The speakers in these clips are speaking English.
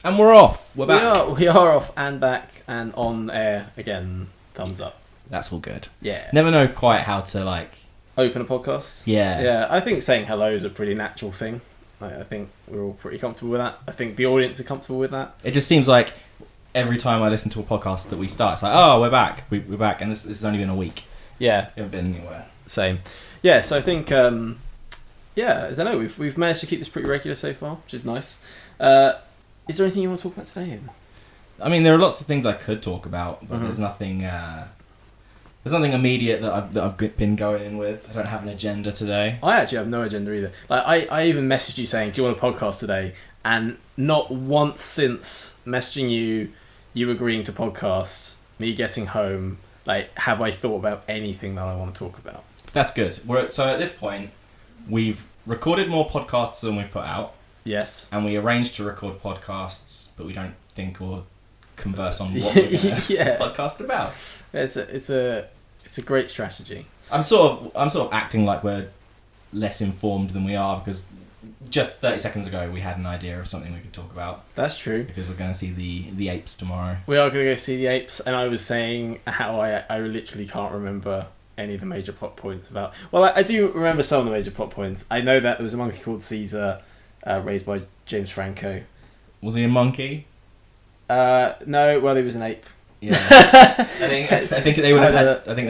And we're off. We're back. We are off and back and on air again. Thumbs up. That's all good. Yeah. Never know quite how to open a podcast. Yeah. Yeah. I think saying hello is a pretty natural thing. I think we're all pretty comfortable with that. I think the audience are comfortable with that. It just seems like every time I listen to a podcast that we start, it's like, oh, we're back. We're back, and this has only been a week. Yeah. We haven't been anywhere. Same. Yeah. So I think. I don't know. We've managed to keep this pretty regular so far, which is nice. Is there anything you want to talk about today, Ian? I mean, there are lots of things I could talk about, but there's nothing. There's nothing immediate that I've been going in with. I don't have an agenda today. I actually have no agenda either. I even messaged you saying, "Do you want a podcast today?" And not once since messaging you agreeing to podcast, me getting home, have I thought about anything that I want to talk about? That's good. So at this point, we've recorded more podcasts than we put out. Yes. And we arranged to record podcasts, but we don't think or converse on what we're going to podcast about. It's a great strategy. I'm sort of acting like we're less informed than we are because just 30 seconds ago we had an idea of something we could talk about. That's true. Because we're going to see the Apes tomorrow. We are going to go see the Apes, and I was saying how I literally can't remember any of the major plot points about. Well, I do remember some of the major plot points. I know that there was a monkey called Caesar, raised by James Franco. Was he a monkey? No. Well, he was an ape. Yeah. I think they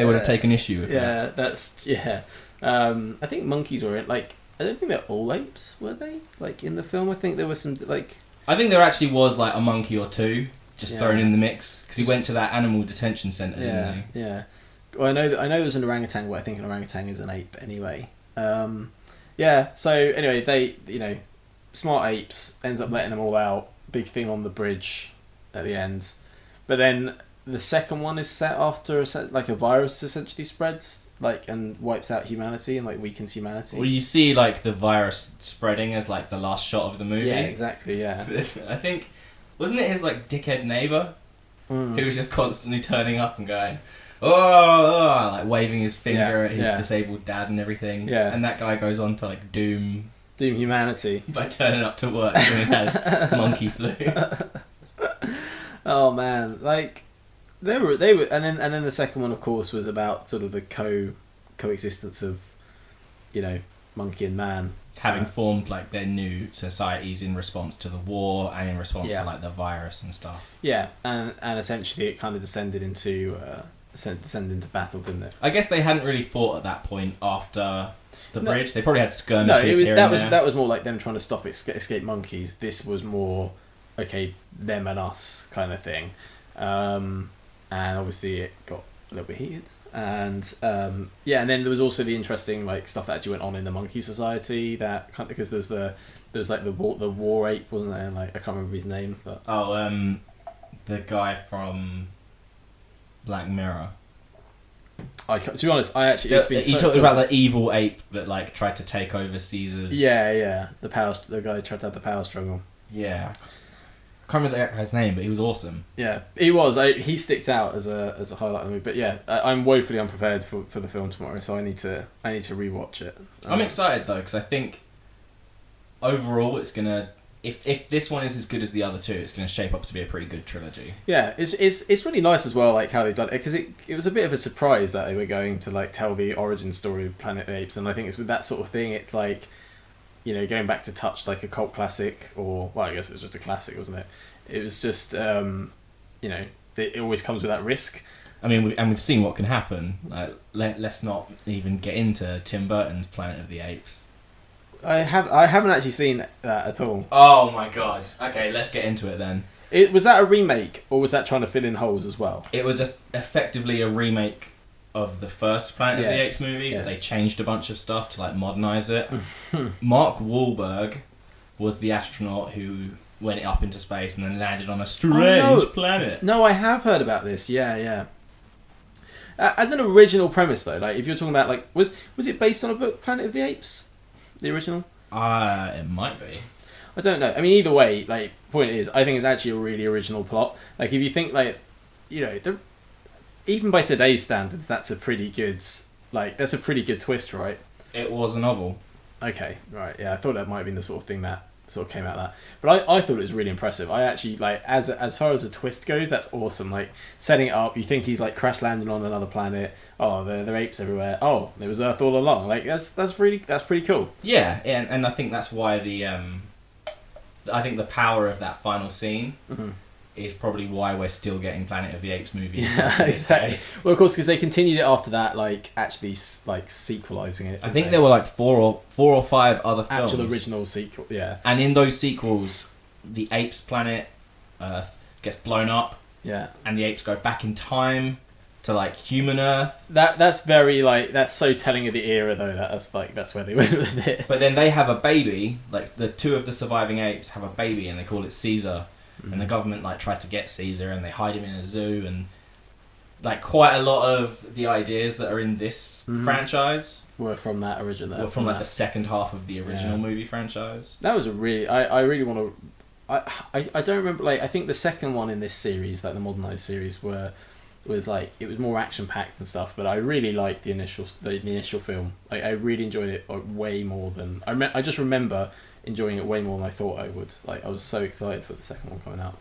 would have taken issue with that. I think monkeys were in, I don't think they're all apes, were they? In the film, I think there was some I think there actually was a monkey or two just thrown in the mix because he went to that animal detention centre. Didn't he? Yeah. Well, I know there's an orangutan, but I think an orangutan is an ape anyway. So anyway, they smart apes ends up letting them all out. Big thing on the bridge at the end, but then the second one is set after a virus essentially spreads and wipes out humanity and weakens humanity. Well, you see the virus spreading as the last shot of the movie. Yeah, exactly. Yeah. I think wasn't it his dickhead neighbour who was just constantly turning up and going, oh, waving his finger at his disabled dad and everything. Yeah. And that guy goes on to doom humanity by turning up to work when he had monkey flu. Oh man, they were, and then the second one, of course, was about sort of the coexistence of, monkey and man having formed their new societies in response to the war and in response to the virus and stuff. Yeah, and essentially it kind of descended into battle, didn't it? I guess they hadn't really fought at that point after the bridge. They probably had skirmishes here and there. That was more them trying to stop escape monkeys. This was more them and us kind of thing. And obviously it got a little bit heated. And and then there was also the interesting stuff that actually went on in the monkey society that because there's the war ape, wasn't there? I can't remember his name, but the guy from Black Mirror. To be honest, I actually you talked about the evil ape that tried to take over Caesar's. Yeah, the guy who tried to have the power struggle. Yeah, I can't remember his name, but he was awesome. Yeah, he was. He sticks out as a highlight of the movie. But yeah, I'm woefully unprepared for the film tomorrow, so I need to rewatch it. I'm excited though because I think overall it's gonna. If this one is as good as the other two, it's going to shape up to be a pretty good trilogy. Yeah, it's really nice as well, how they've done it, because it was a bit of a surprise that they were going to tell the origin story of Planet of the Apes, and I think it's with that sort of thing, it's going back to touch a cult classic, or I guess it was just a classic, wasn't it? It was just it always comes with that risk. I mean, we've seen what can happen. Let's not even get into Tim Burton's Planet of the Apes. I haven't actually seen that at all. Oh my god. Okay, let's get into it then. Was that a remake, or was that trying to fill in holes as well? It was effectively a remake of the first Planet of the Apes movie, but they changed a bunch of stuff to modernise it. Mark Wahlberg was the astronaut who went up into space and then landed on a strange planet. No, I have heard about this. Yeah. As an original premise though, if you're talking about was it based on a book, Planet of the Apes? The original? It might be. I don't know. I mean, either way, point is, I think it's actually a really original plot. If you think, even by today's standards, that's a pretty good, twist, right? It was a novel. Okay, right, yeah, I thought that might have been the sort of thing that sort of came out of that. But I thought it was really impressive. I actually, like, as far as the twist goes, that's awesome. Like, setting it up, you think he's like crash landing on another planet. Oh, there are apes everywhere. Oh, there was Earth all along. Like, that's pretty cool. Yeah, and I think that's why I think the power of that final scene is probably why we're still getting Planet of the Apes movies. Yeah, exactly. Well, of course, because they continued it after that, like actually like sequelizing it. I think there were like four or five other films. Actual original sequel, yeah. And in those sequels, the apes' planet, Earth, gets blown up. Yeah. And the apes go back in time to like human Earth. That's very like that's so telling of the era though. That's where they went with it. But then they have a baby. Like the two of the surviving apes have a baby, and they call it Caesar. And the government like tried to get Caesar, and they hide him in a zoo, and like quite a lot of the ideas that are in this franchise were from that original. Were from like the second half of the original movie franchise. That was a really I really want to. I don't remember, like I think the second one in this series, like the modernized series, was like it was more action packed and stuff, but I really liked the initial film. Like I really enjoyed it way more than I just remember enjoying it way more than I thought I would. Like I was so excited for the second one coming out.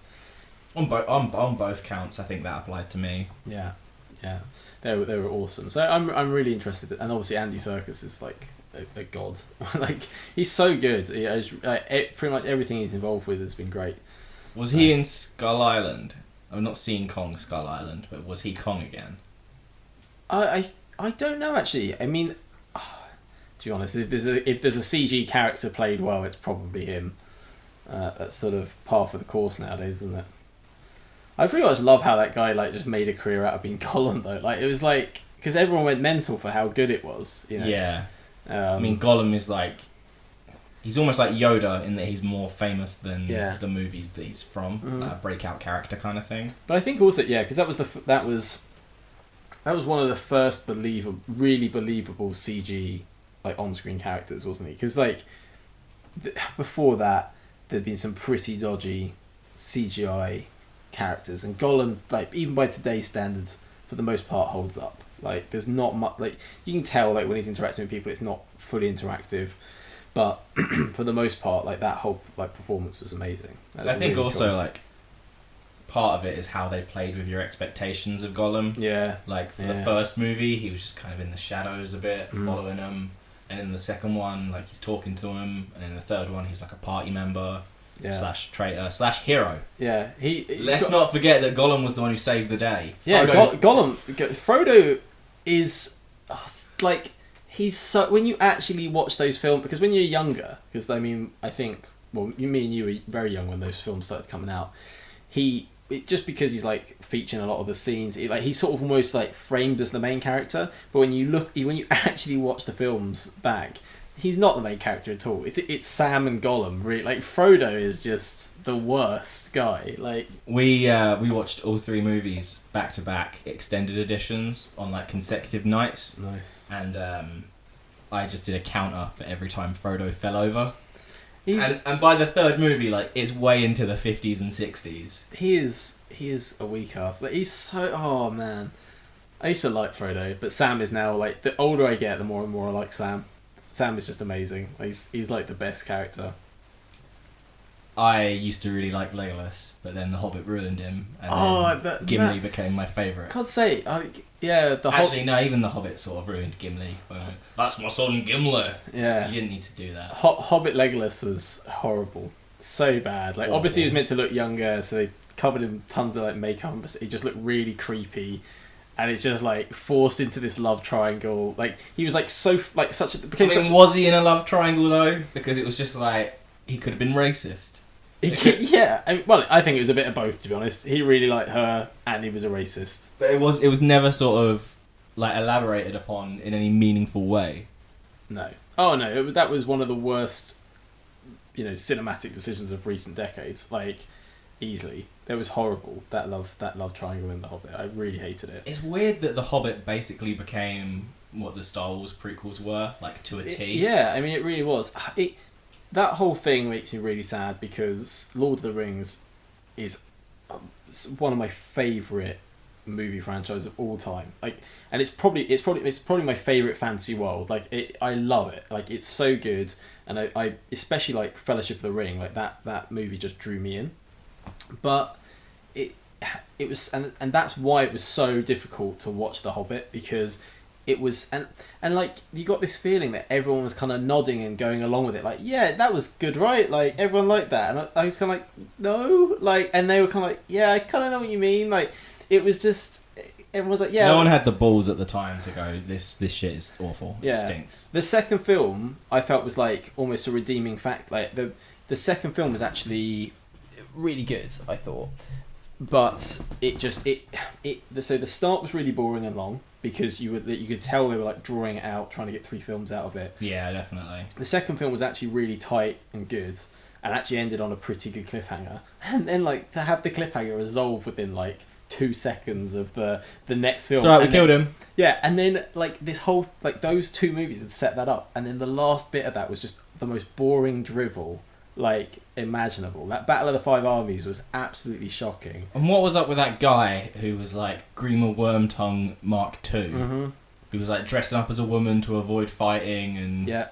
On both counts, I think that applied to me. Yeah, they were awesome. So I'm really interested, and obviously Andy Serkis is like a god. Like he's so good. Pretty much everything he's involved with has been great. Was he in Skull Island? I've not seen Kong Skull Island, but was he Kong again? I don't know actually. I mean, to be honest, if there's a CG character played well, it's probably him. That's sort of par for the course nowadays, isn't it? I pretty much love how that guy like just made a career out of being Gollum though. Like it was like because everyone went mental for how good it was. You know? Yeah. I mean, Gollum is like he's almost like Yoda in that he's more famous than the movies that he's from, breakout character kind of thing. But I think also because that was one of the first really believable CG like on-screen characters, wasn't he? Because like before that, there'd been some pretty dodgy CGI characters, and Gollum, like even by today's standards, for the most part holds up. Like there's not much, like you can tell like when he's interacting with people, it's not fully interactive, but for the most part, like that whole like performance was amazing. I think really also cool. Like part of it is how they played with your expectations of Gollum. Yeah. Like for the first movie, he was just kind of in the shadows a bit, following them. And in the second one, like he's talking to him, and in the third one, he's like a party member / traitor / hero. Yeah, Let's not forget that Gollum was the one who saved the day. Yeah, Frodo is like he's so. When you actually watch those films, because when you're younger, because I mean, I think me and you were very young when those films started coming out. Just because he's like featuring a lot of the scenes, he's sort of almost like framed as the main character. But when you actually watch the films back, he's not the main character at all. It's Sam and Gollum. Really, like Frodo is just the worst guy. Like we watched all three movies back to back, extended editions on like consecutive nights. Nice. And I just did a counter for every time Frodo fell over. And by the third movie, like it's way into the 50s and 60s. He is a weak ass. Like he's so. Oh man, I used to like Frodo, but Sam is now like the older I get, the more and more I like Sam. Sam is just amazing. He's like the best character. I used to really like Legolas, but then The Hobbit ruined him, and Gimli became my favourite. Can't say. No, even The Hobbit sort of ruined Gimli. That's my son Gimli. Yeah. You didn't need to do that. Hobbit Legolas was horrible. So bad. Like, obviously he was meant to look younger, so they covered him tons of like makeup, but he just looked really creepy. And it's just like forced into this love triangle. Like he was like so like such. Was he in a love triangle though? Because it was just like he could have been racist. Yeah, I think it was a bit of both, to be honest. He really liked her, and he was a racist. But it was never sort of like elaborated upon in any meaningful way. No. Oh no, that was one of the worst, cinematic decisions of recent decades. Like, easily, it was horrible. That love triangle in The Hobbit. I really hated it. It's weird that The Hobbit basically became what the Star Wars prequels were, like to a T. Yeah, I mean, it really was. That whole thing makes me really sad because Lord of the Rings is one of my favourite movie franchise of all time. Like, and it's probably my favorite fantasy world. Like, I love it. Like, it's so good, and I especially like Fellowship of the Ring. Like that movie just drew me in. But it was, and that's why it was so difficult to watch The Hobbit, because it was, and like, you got this feeling that everyone was kind of nodding and going along with it, like, yeah, that was good, right? Like, everyone liked that, and I was kind of like, no, like, and they were kind of like, yeah, I kind of know what you mean. Like, it was just, everyone was like, yeah. No one had the balls at the time to go, this shit is awful. Yeah. It stinks. The second film I felt was like almost a redeeming fact. Like, the second film was actually really good, I thought. But it just so the start was really boring and long, because you could tell they were like drawing it out, trying to get 3 films out of it. Yeah, definitely. The second film was actually really tight and good, and actually ended on a pretty good cliffhanger. And then, like, to have the cliffhanger resolve within like 2 seconds of the next film. It's alright, we killed him. Yeah, and then like this whole, like, those 2 movies had set that up, and then the last bit of that was just the most boring drivel like imaginable. That Battle of the Five Armies was absolutely shocking. And what was up with that guy who was like Grima Wormtongue Mark II? Mm-hmm. He was like dressing up as a woman to avoid fighting, and yeah,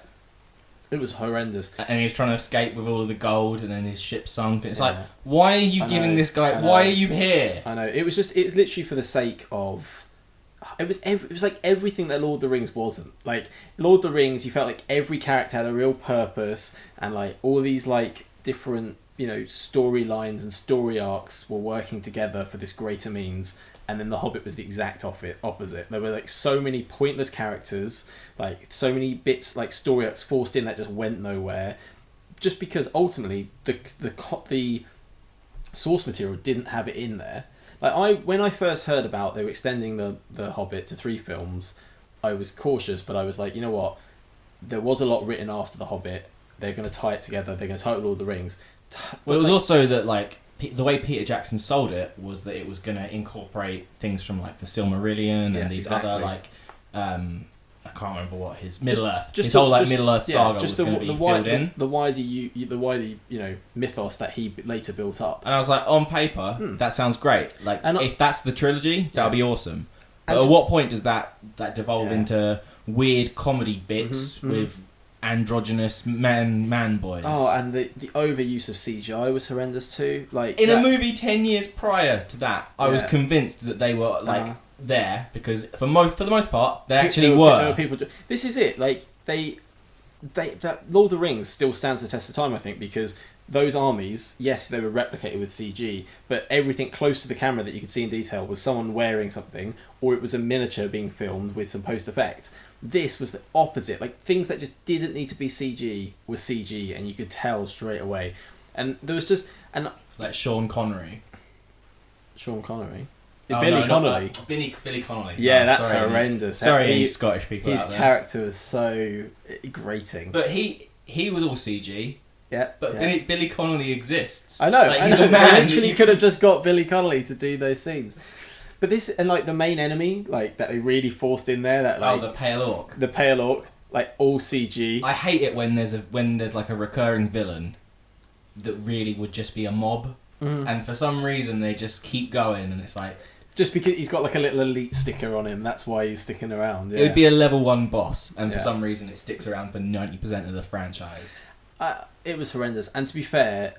it was horrendous. And he was trying to escape with all of the gold, and then his ship sunk. It's like, why are you giving this guy? Why are you here? I know, it was literally for the sake of. It was like everything that Lord of the Rings wasn't. Like, Lord of the Rings, you felt like every character had a real purpose, and like all these like different, you know, storylines and story arcs were working together for this greater means. And then The Hobbit was the exact opposite. There were like so many pointless characters, like so many bits, like story arcs forced in that just went nowhere, just because ultimately the source material didn't have it in there. Like, when I first heard about they were extending the Hobbit to 3 films, I was cautious, but I was like, you know what? There was a lot written after the Hobbit. They're going to tie it together. They're going to tie it Lord of the Rings. Well, it was also that, like, the way Peter Jackson sold it was that it was going to incorporate things from like the Silmarillion and these other like I can't remember what his Middle Earth. His whole Middle Earth saga was going to be filled in. The wider you know, mythos that he later built up. And I was like, on paper, that sounds great. Like, if that's the trilogy, that'll be awesome. But at what point does that devolve into weird comedy bits with androgynous man boys? Oh, and the overuse of CGI was horrendous too. Like, in a movie 10 years prior to that, I was convinced that they were like there, because for the most part they actually were. There were people. This is it. Like, that Lord of the Rings still stands the test of time, I think, because those armies, yes, they were replicated with CG, but everything close to the camera that you could see in detail was someone wearing something, or it was a miniature being filmed with some post effects. This was the opposite. Like, things that just didn't need to be CG were CG, and you could tell straight away. And there was just like Sean Connery. Billy Connolly. Billy Connolly. Yeah, that's horrendous. Sorry, Scottish people. His character was so grating. But he was all CG. Yeah. But Billy Connolly exists. I know. Like, he's a man. They literally could have just got Billy Connolly to do those scenes. But this, and like the main enemy, like that they really forced in there, that like the Pale Orc. The Pale Orc, like all CG. I hate it when there's like a recurring villain that really would just be a mob, and for some reason they just keep going, and it's like, just because he's got like a little elite sticker on him, that's why he's sticking around. Yeah. It would be a level 1 boss, and for some reason it sticks around for 90% of the franchise. It was horrendous, and to be fair,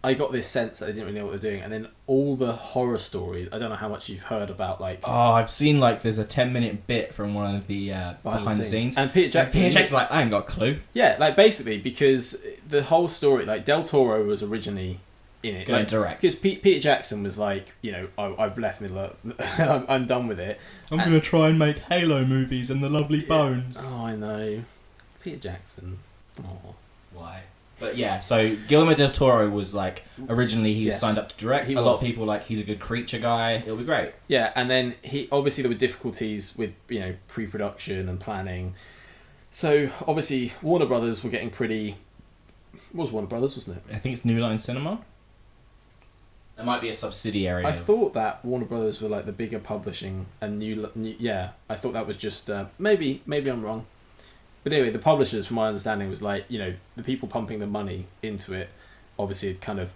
I got this sense that they didn't really know what they're doing, and then all the horror stories, I don't know how much you've heard about, like... Oh, I've seen, like, there's a 10-minute bit from one of the behind the scenes. And Peter Jackson's like, I ain't got a clue. Yeah, like, basically, because the whole story, like, Del Toro was originally in it. Going direct. Because Peter Jackson was like, you know, I've left Middle-earth, I'm done with it. I'm going to try and make Halo movies and The Lovely Bones. Oh, I know. Peter Jackson. Oh. Why? But yeah, so Guillermo del Toro was like, originally he was signed up to direct. A lot of people like, he's a good creature guy. It'll be great. Yeah, and then obviously there were difficulties with, you know, pre-production and planning. So obviously Warner Brothers were getting pretty... It was Warner Brothers, wasn't it? I think it's New Line Cinema. It might be a subsidiary. I thought that Warner Brothers were like the bigger publishing and new yeah, I thought that was just... maybe I'm wrong. But anyway, the publishers, from my understanding, was like, you know, the people pumping the money into it obviously kind of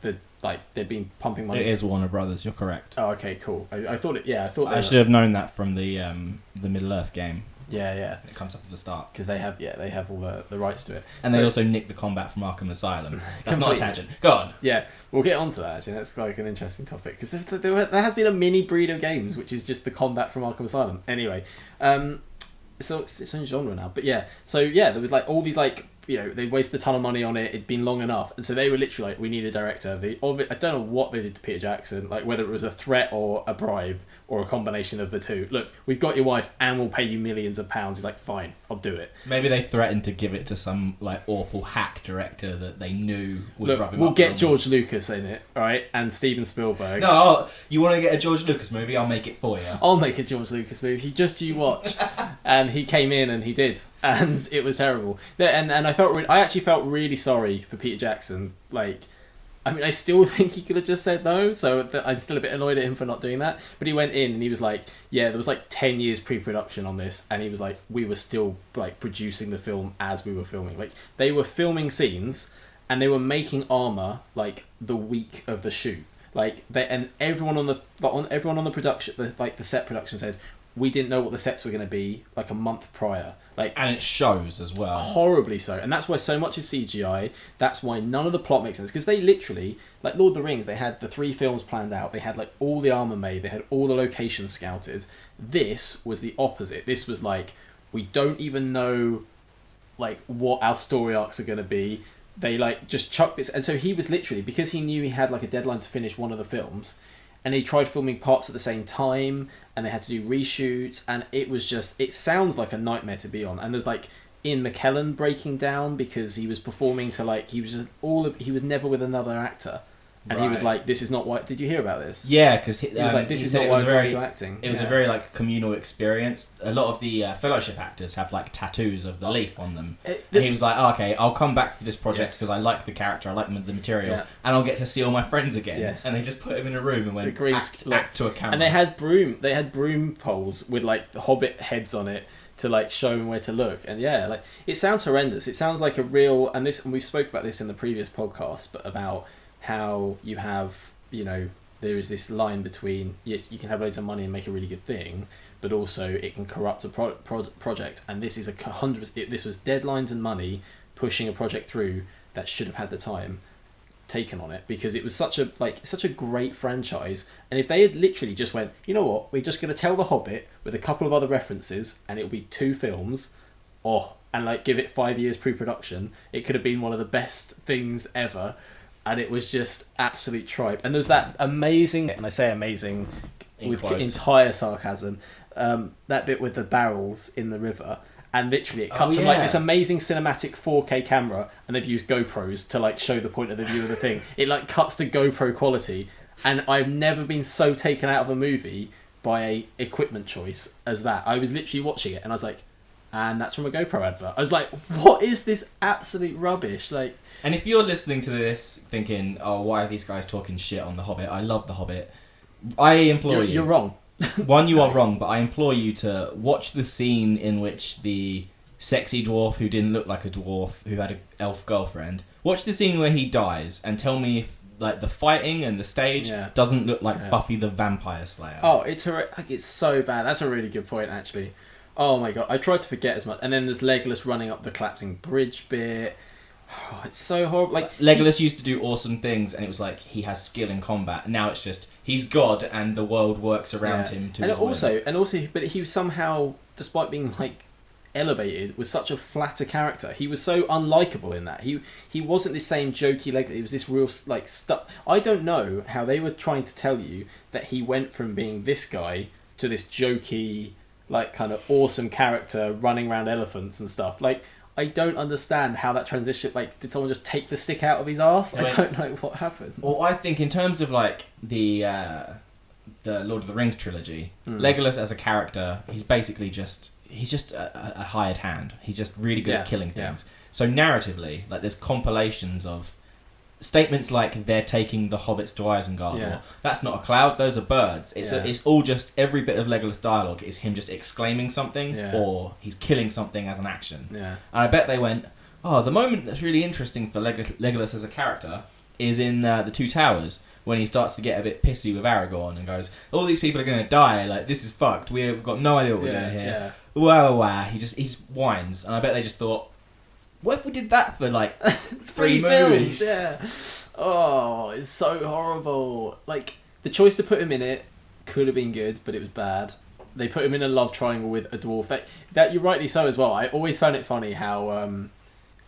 they've been pumping money. It is Warner Brothers. You're correct. Oh, okay, cool. I thought it. Yeah, I thought. I should have known that from the Middle Earth game. Yeah. It comes up at the start Because they have all the rights to it, and they also nick the combat from Arkham Asylum. That's not a tangent. Go on. Yeah, we'll get onto that. Actually, that's like an interesting topic because there has been a mini breed of games which is just the combat from Arkham Asylum. Anyway, so it's its own genre now. But yeah, so yeah, there was like all these like. They wasted a ton of money on it. It'd been long enough, and so they were literally like, "We need a director." I don't know what they did to Peter Jackson, like whether it was a threat or a bribe or a combination of the two. Look, we've got your wife, and we'll pay you millions of pounds. He's like, "Fine, I'll do it." Maybe they threatened to give it to some like awful hack director that they knew would rub him we'll up. get George Lucas in it, all right, and Steven Spielberg. No, you want to get a George Lucas movie? I'll make it for you. I'll make a George Lucas movie. You watch. And he came in and he did, and it was terrible. And I actually felt really sorry for Peter Jackson. Like, I mean, I still think he could have just said no, so I'm still a bit annoyed at him for not doing that. But he went in and he was like, yeah, there was like 10 years pre-production on this, and he was like, we were still like producing the film as we were filming. Like, they were filming scenes and they were making armor like the week of the shoot. Like, everyone on the production, the set production said, we didn't know what the sets were going to be like a month prior. Like, and it shows as well. Horribly so. And that's why so much is CGI. That's why none of the plot makes sense. Because they literally, like Lord of the Rings, they had the 3 films planned out. They had like all the armor made. They had all the locations scouted. This was the opposite. This was like, we don't even know like what our story arcs are going to be. They like just chucked this. And so he was literally, because he knew he had like a deadline to finish one of the films, and they tried filming parts at the same time, and they had to do reshoots, and it sounds like a nightmare to be on. And there's like Ian McKellen breaking down because he was performing to like, he was never with another actor. And he was like, this is not why... Did you hear about this? Yeah, because he was like, this is not why I'm going to acting. It was a very like communal experience. A lot of the Fellowship actors have like tattoos of the leaf on them. And he was like, okay, I'll come back for this project because I like the character, I like the material, and I'll get to see all my friends again. Yes. And they just put him in a room and went, act to a camera. And they had broom poles with like the Hobbit heads on it to like show him where to look. And yeah, like it sounds horrendous. It sounds like a real... And we spoke about this in the previous podcast, but about how you have, there is this line between, yes, you can have loads of money and make a really good thing, but also it can corrupt a project. And this is this was deadlines and money pushing a project through that should have had the time taken on it, because it was such a great franchise. And if they had literally just went, you know what, we're just going to tell The Hobbit with a couple of other references and it'll be 2 films, and like give it 5 years pre-production, it could have been one of the best things ever. And it was just absolute tripe. And there's that amazing, and I say amazing with entire sarcasm, that bit with the barrels in the river. And literally it cuts from like this amazing cinematic 4K camera, and they've used GoPros to like show the point of the view of the thing. It like cuts to GoPro quality. And I've never been so taken out of a movie by a equipment choice as that. I was literally watching it and I was like, and that's from a GoPro advert. I was like, what is this absolute rubbish? Like, and if you're listening to this thinking, oh, why are these guys talking shit on The Hobbit? I love The Hobbit. I implore you. You're wrong. One, you are wrong, but I implore you to watch the scene in which the sexy dwarf who didn't look like a dwarf, who had an elf girlfriend, watch the scene where he dies and tell me if like the fighting and the stage doesn't look like Buffy the Vampire Slayer. Oh, it's so bad. That's a really good point, actually. Oh my god, I tried to forget as much. And then there's Legolas running up the collapsing bridge bit. Oh, it's so horrible. Like Legolas used to do awesome things, and it was like he has skill in combat. Now it's just he's God, and the world works around him. To his also, but he was somehow, despite being like elevated, was such a flatter character. He was so unlikable in that. He wasn't the same jokey Legolas. He was this real like stuff. I don't know how they were trying to tell you that he went from being this guy to this jokey, like kind of awesome character running around elephants and stuff. Like, I don't understand how that transition, like, did someone just take the stick out of his arse? I don't know what happened. Well, I think in terms of like the Lord of the Rings trilogy, Legolas as a character, he's basically just a hired hand. He's just really good at killing things. So narratively, like there's compilations of statements like they're taking the hobbits to Isengard. Or, that's not a cloud, those are birds. It's all just every bit of Legolas dialogue is him just exclaiming something or he's killing something as an action. And I bet they went, the moment that's really interesting for Legolas as a character is in The Two Towers, when he starts to get a bit pissy with Aragorn and goes, all these people are going to die, like, this is fucked, we've got no idea what we're doing here. Wow. He just whines, and I bet they just thought, what if we did that for, like, 3 movies? Films, yeah. Oh, it's so horrible. Like, the choice to put him in it could have been good, but it was bad. They put him in a love triangle with a dwarf. That you rightly so as well. I always found it funny how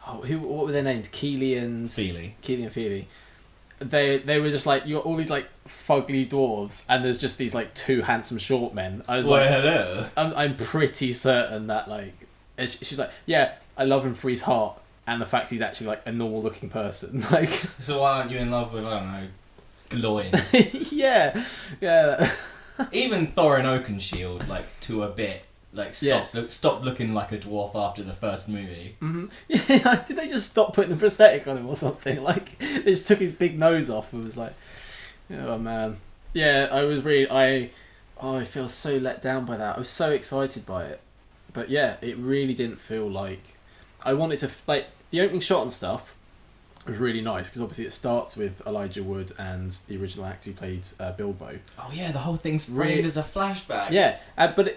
what were their names? Keely and Feely. They were just like, you got all these like fugly dwarves, and there's just these like 2 handsome short men. I was hello. I'm pretty certain that like she's like, yeah, I love him for his heart and the fact he's actually like a normal looking person. Like, so why aren't you in love with, I don't know, Gloin? yeah. Even Thorin Oakenshield, like, to a bit, like, stopped looking like a dwarf after the first movie. Mm-hmm. Yeah, did they just stop putting the prosthetic on him or something? Like, they just took his big nose off and was like, oh man. Yeah, I feel so let down by that. I was so excited by it. But yeah, it really didn't feel like... I wanted to... Like, the opening shot and stuff was really nice, because obviously it starts with Elijah Wood and the original actor who played Bilbo. Oh yeah, the whole thing's framed as a flashback. Yeah, but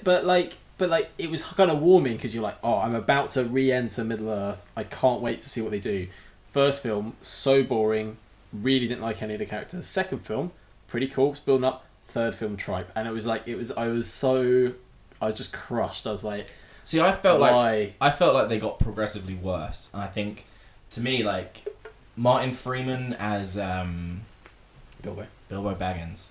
it was kind of warming, because you're like, oh, I'm about to re-enter Middle Earth. I can't wait to see what they do. First film, so boring. Really didn't like any of the characters. Second film, pretty cool. It's building up. Third film, tripe. And I was just crushed. I was like, see, I felt like they got progressively worse. And I think, to me, like, Martin Freeman as Bilbo Baggins,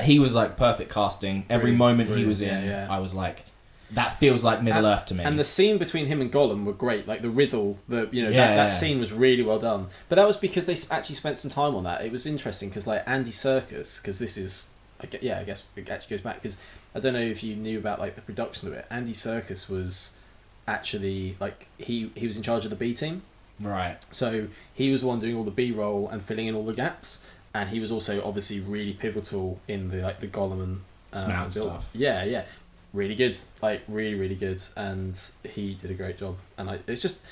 he was like perfect casting. Every moment he was in, I was like, that feels like Middle Earth to me. And the scene between him and Gollum were great. Like the riddle, that scene was really well done. But that was because they actually spent some time on that. It was interesting because like Andy Serkis, because this is, I guess it actually goes back, because I don't know if you knew about like the production of it. Andy Serkis was actually like he was in charge of the B team. Right. So he was the one doing all the B-roll and filling in all the gaps, and he was also obviously really pivotal in the Gollum and Smaug stuff. Yeah, really good, like really good, and he did a great job. And it's just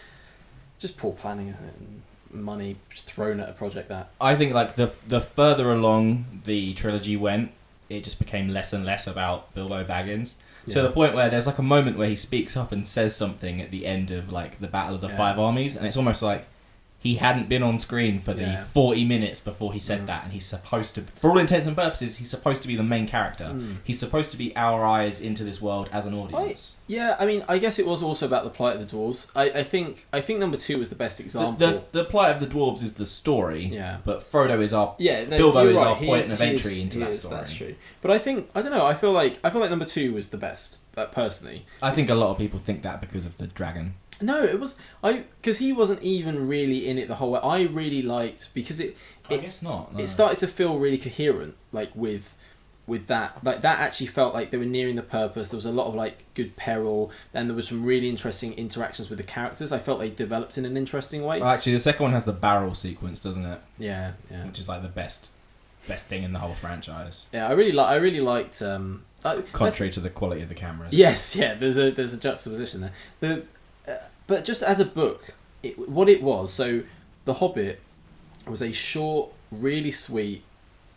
poor planning, isn't it? And money thrown at a project that. I think like the further along the trilogy went, it just became less and less about Bilbo Baggins. To the point where there's like a moment where he speaks up and says something at the end of like the Battle of the Five Armies, and it's almost like he hadn't been on screen for the 40 minutes before he said that, and he's supposed to, for all intents and purposes, he's supposed to be the main character. He's supposed to be our eyes into this world as an audience. I mean, I guess it was also about the plight of the dwarves. I think number 2 was the best example. The plight of the dwarves is the story, but Frodo is our Bilbo is our point of entry into that story. That's true. But I don't know. I feel like number 2 was the best, personally. I think a lot of people think that because of the dragon. No, it was because he wasn't even really in it the whole way. I really liked because I guess not. No. It started to feel really coherent, like with that. Like that actually felt like they were nearing the purpose. There was a lot of like good peril, and there was some really interesting interactions with the characters. I felt they developed in an interesting way. Well, actually, the second one has the barrel sequence, doesn't it? Yeah. Which is like the best thing in the whole franchise. Yeah, I really liked. Contrary to the quality of the cameras. Yes, yeah. There's a juxtaposition there. But just as a book, what it was, so The Hobbit was a short, really sweet,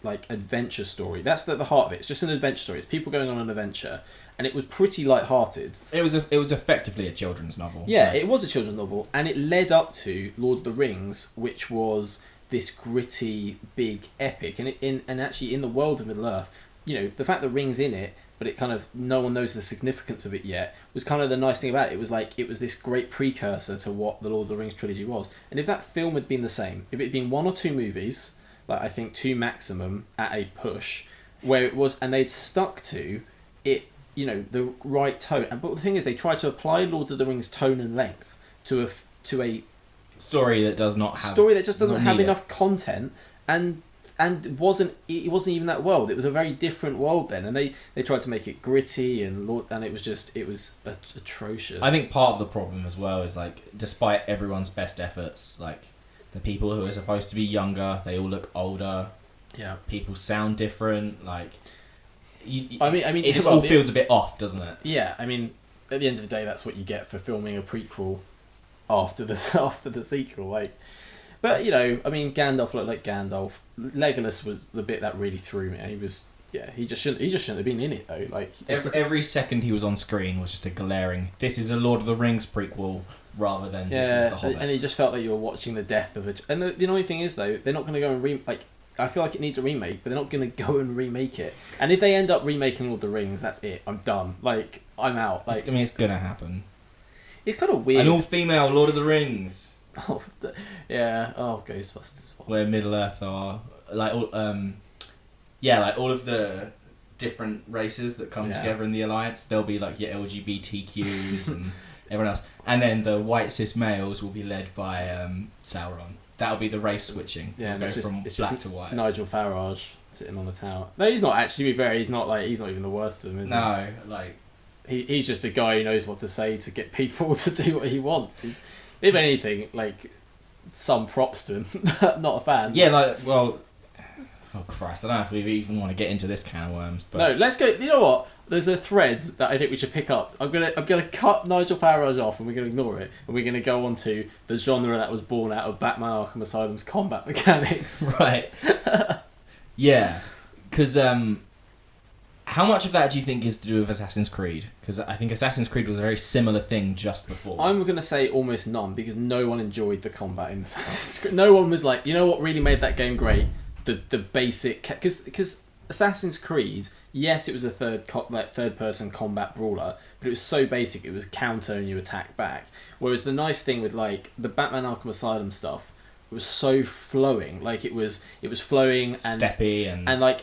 like, adventure story. That's the heart of it. It's just an adventure story. It's people going on an adventure. And it was pretty light-hearted. It was effectively a children's novel. Yeah, right? It was a children's novel. And it led up to Lord of the Rings, which was this gritty, big epic. And actually, in the world of Middle-earth, the fact that Ring's in it, but it kind of, no one knows the significance of it yet, was kind of the nice thing about it. It was like, it was this great precursor to what the Lord of the Rings trilogy was. And if that film had been the same, if it had been 1 or 2 movies, like I think 2 maximum at a push, where it was, and they'd stuck to it, the right tone. But the thing is, they tried to apply Lord of the Rings tone and length to a story that does not have... Story that just doesn't have enough content, and it wasn't even that world. It was a very different world then, and they tried to make it gritty and it was atrocious. I think part of the problem as well is like, despite everyone's best efforts, like the people who are supposed to be younger, they all look older. Yeah, people sound different. Like, I mean, it just all feels a bit off, doesn't it? Yeah, I mean, at the end of the day, that's what you get for filming a prequel after the sequel. Like, But I mean, Gandalf looked like Gandalf. Legolas was the bit that really threw me. He just shouldn't have been in it though. Like every second he was on screen was just a glaring. This is a Lord of the Rings prequel rather than this is the Hobbit. And it just felt like you were watching the death of it. And the annoying thing is though, they're not going to go and I feel like it needs a remake, but they're not going to go and remake it. And if they end up remaking Lord of the Rings, that's it. I'm done. Like, I'm out. Like, it's going to happen. It's kind of weird. An all-female Lord of the Rings. Oh, yeah. Oh, Ghostbusters. Where Middle-earth are... like all of the different races that come together in the Alliance. They'll be like your LGBTQs and everyone else. And then the white cis males will be led by Sauron. That'll be the race switching. Yeah, we'll go from black to white. Nigel Farage sitting on the tower. No, he's not actually. To be fair, he's not even the worst of them, is he? No, he's just a guy who knows what to say to get people to do what he wants. If anything, some props to him. Not a fan. Yeah, oh Christ! I don't know if we even want to get into this can of worms. But no, let's go. You know what? There's a thread that I think we should pick up. I'm gonna cut Nigel Farage off, and we're gonna ignore it, and we're gonna go on to the genre that was born out of Batman Arkham Asylum's combat mechanics. Right. Yeah, because how much of that do you think is to do with Assassin's Creed? Because I think Assassin's Creed was a very similar thing just before. I'm gonna say almost none, because no one enjoyed the combat in Assassin's Creed. No one was like, you know what really made that game great? The basic, because Assassin's Creed, yes, it was a third person combat brawler, but it was so basic. It was counter and you attack back. Whereas the nice thing with the Batman Arkham Asylum stuff, it was so flowing. Like it was flowing and steppy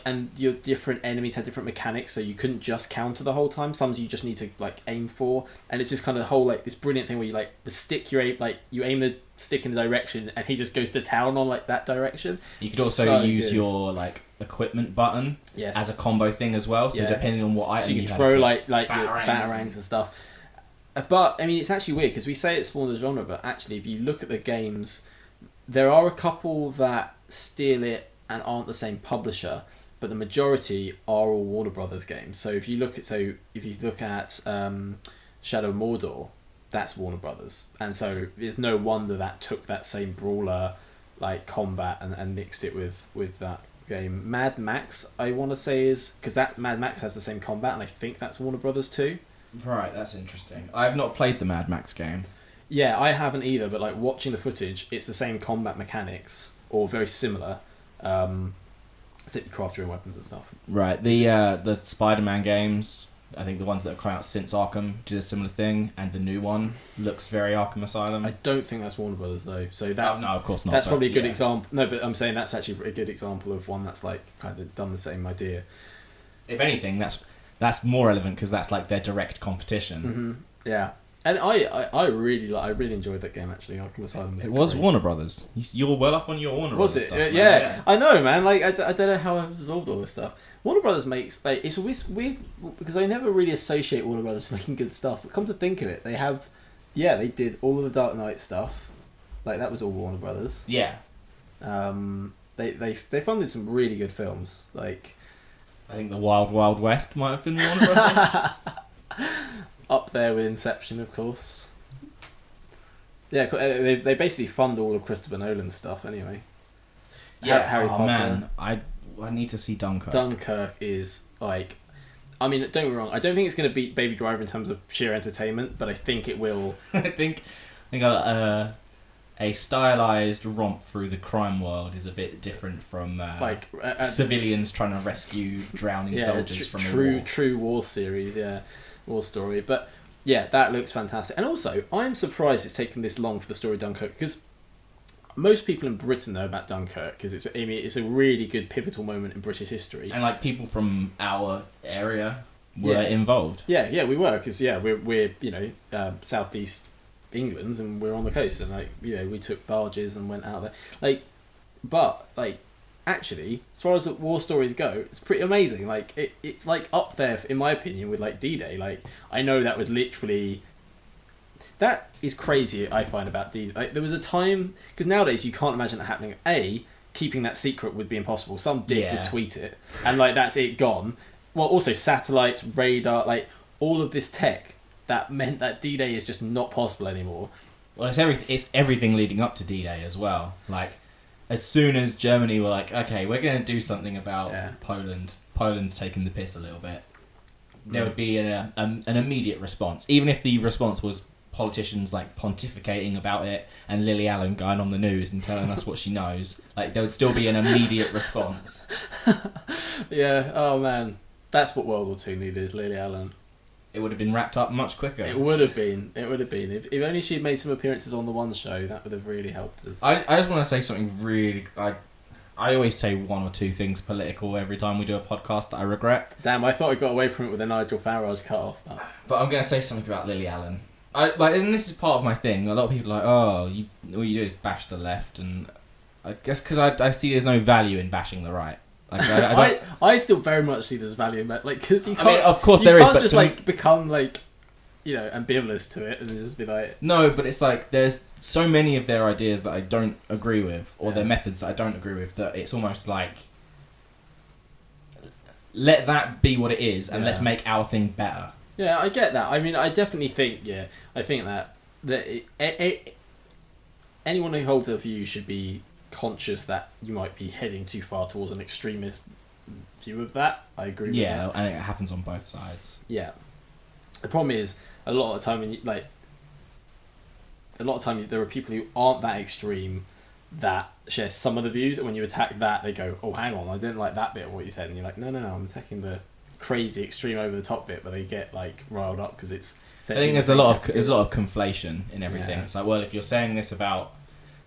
and your different enemies had different mechanics, so you couldn't just counter the whole time. Some you just need to aim for, and it's just kind of the whole this brilliant thing where you the stick you aim the stick in the direction and he just goes to town on that direction. You could also use your equipment button as a combo thing as well. So depending on what item you can throw your batarangs and stuff. But I mean, it's actually weird because we say it's more the genre, but actually, if you look at the games, there are a couple that steal it and aren't the same publisher, but the majority are all Warner Brothers games. So if you look at Shadow of Mordor, that's Warner Brothers, and so it's no wonder that took that same brawler combat and mixed it with that game. Mad Max, I want to say, is because that Mad Max has the same combat, and I think that's Warner Brothers too. Right, that's interesting. I've not played the Mad Max game. Yeah, I haven't either, but watching the footage, it's the same combat mechanics or very similar. Except you craft your own weapons and stuff. Right, the Spider-Man games, I think the ones that have come out since Arkham do a similar thing, and the new one looks very Arkham Asylum. I don't think that's Warner Brothers though, so that's no, of course not. That's probably a good example. No, but I'm saying that's actually a good example of one that's kind of done the same idea. If anything, that's more relevant because that's their direct competition. Mm-hmm. Yeah, and I really enjoyed that game actually. Arkham Asylum. It was Warner Brothers. You were well up on your Warner Brothers. Was it? Stuff, yeah, I know, man. I don't know how I've absorbed all this stuff. Warner Brothers makes it's weird because I never really associate Warner Brothers making good stuff. But come to think of it, they did all of the Dark Knight stuff. That was all Warner Brothers. Yeah. They funded some really good films. I think the Wild Wild West might have been Warner Brothers. Up there with Inception, of course. Yeah, they basically fund all of Christopher Nolan's stuff anyway. Yeah, Harry Potter. Man, I need to see Dunkirk. Dunkirk is I mean, don't get me wrong, I don't think it's going to beat Baby Driver in terms of sheer entertainment, but I think it will. I think a stylized romp through the crime world is a bit different from civilians trying to rescue drowning soldiers from a war. True war series, war story. But yeah, that looks fantastic. And also, I'm surprised it's taken this long for the story of Dunkirk, because most people in Britain know about Dunkirk because it's a really good pivotal moment in British history. And people from our area were involved. Yeah, we were, because we're southeast England, and we're on the coast, and we took barges and went out there. But actually, as far as war stories go, it's pretty amazing. It's up there in my opinion with D-Day. I know that was literally. That is crazy, I find, about D-Day. There was a time, because nowadays you can't imagine that happening. Keeping that secret would be impossible. Some dick would tweet it, and that's it, gone. Well, also satellites, radar, all of this tech that meant that D-Day is just not possible anymore. Well, it's everything leading up to D-Day as well. Like, as soon as Germany were like, okay, we're going to do something about Poland. Poland's taking the piss a little bit. There would be an immediate response, even if the response was politicians like pontificating about it and Lily Allen going on the news and telling us what she knows. Like, there would still be an immediate response. Yeah. Oh man, that's what World War II needed. Lily Allen. It would have been wrapped up much quicker. It would have been. If only she'd made some appearances on the One show, that would have really helped us. I just want to say something really. I always say one or two things political every time we do a podcast that I regret. Damn, I thought I got away from it with the Nigel Farage cut off. But I'm going to say something about Lily Allen. And this is part of my thing. A lot of people are like, oh, all you do is bash the left, and I guess because I see there's no value in bashing the right. Like, I still very much see there's value in that, like, because you can't. I mean, of course there is, but you can't just like become like, ambivalent to it and just be like. No, but it's like there's so many of their ideas that I don't agree with, or their methods that I don't agree with, that it's almost like, let that be what it is, and let's make our thing better. Yeah, I get that. I mean, I definitely think. Yeah, I think that anyone who holds a view should be conscious that you might be heading too far towards an extremist view of that. I agree with that. Yeah, and it happens on both sides. Yeah. The problem is, a lot of the time there are people who aren't that extreme that share some of the views, and when you attack that, they go, oh, hang on, I didn't like that bit of what you said, and you're like, no, I'm attacking the crazy extreme over the top bit, but they get like riled up because it's... I think there's a lot of conflation in everything. Yeah. It's like, well, if you're saying this about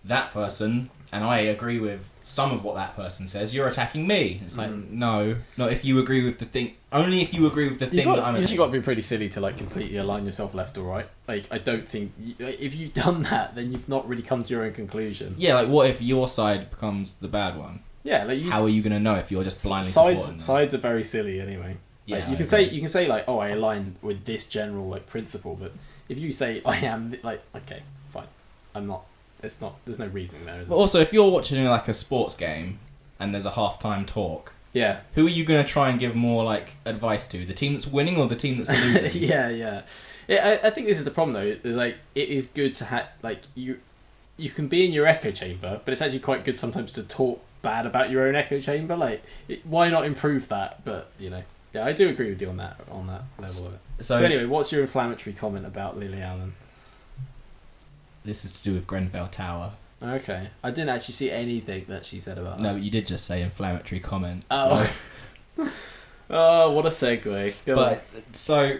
that person, and I agree with some of what that person says, you're attacking me. It's like, no, not if you agree with the thing. Only if you agree with the thing that I'm attacking. You've got to be pretty silly to like completely align yourself left or right. Like, I don't think... if you've done that, then you've not really come to your own conclusion. Yeah, like, what if your side becomes the bad one? Yeah, like how are you going to know if you're just blindly supporting them? Sides are very silly anyway. Like, you can say like, oh, I align with this general like principle, but if you say I am like, okay, fine, I'm not. It's not. There's no reasoning there. But also, if you're watching like a sports game and there's a halftime talk, who are you going to try and give more like advice to? The team that's winning or the team that's losing? Yeah. I think this is the problem though. Like, it is good to have like you can be in your echo chamber, but it's actually quite good sometimes to talk bad about your own echo chamber. Like, why not improve that? But yeah, I do agree with you on that level of it. So anyway, what's your inflammatory comment about Lily Allen? This is to do with Grenfell Tower. Okay. I didn't actually see anything that she said about that. No, but you did just say inflammatory comment. Oh. So. Oh, what a segue. So,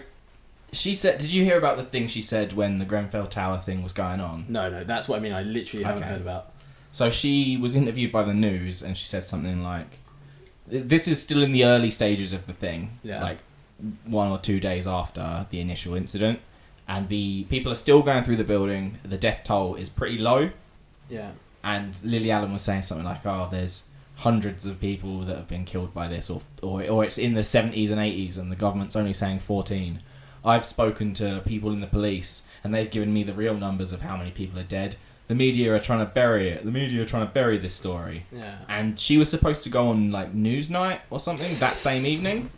she said... Did you hear about the thing she said when the Grenfell Tower thing was going on? No, that's what I mean. I literally haven't heard about. So she was interviewed by the news and she said something like... This is still in the early stages of the thing. Yeah. Like, 1 or 2 days after the initial incident. And the people are still going through the building. The death toll is pretty low. Yeah. And Lily Allen was saying something like, oh, there's hundreds of people that have been killed by this, or it's in the 70s and 80s and the government's only saying 14. I've spoken to people in the police and they've given me the real numbers of how many people are dead. The media are trying to bury it. The media are trying to bury this story. Yeah. And she was supposed to go on like Newsnight or something that same evening.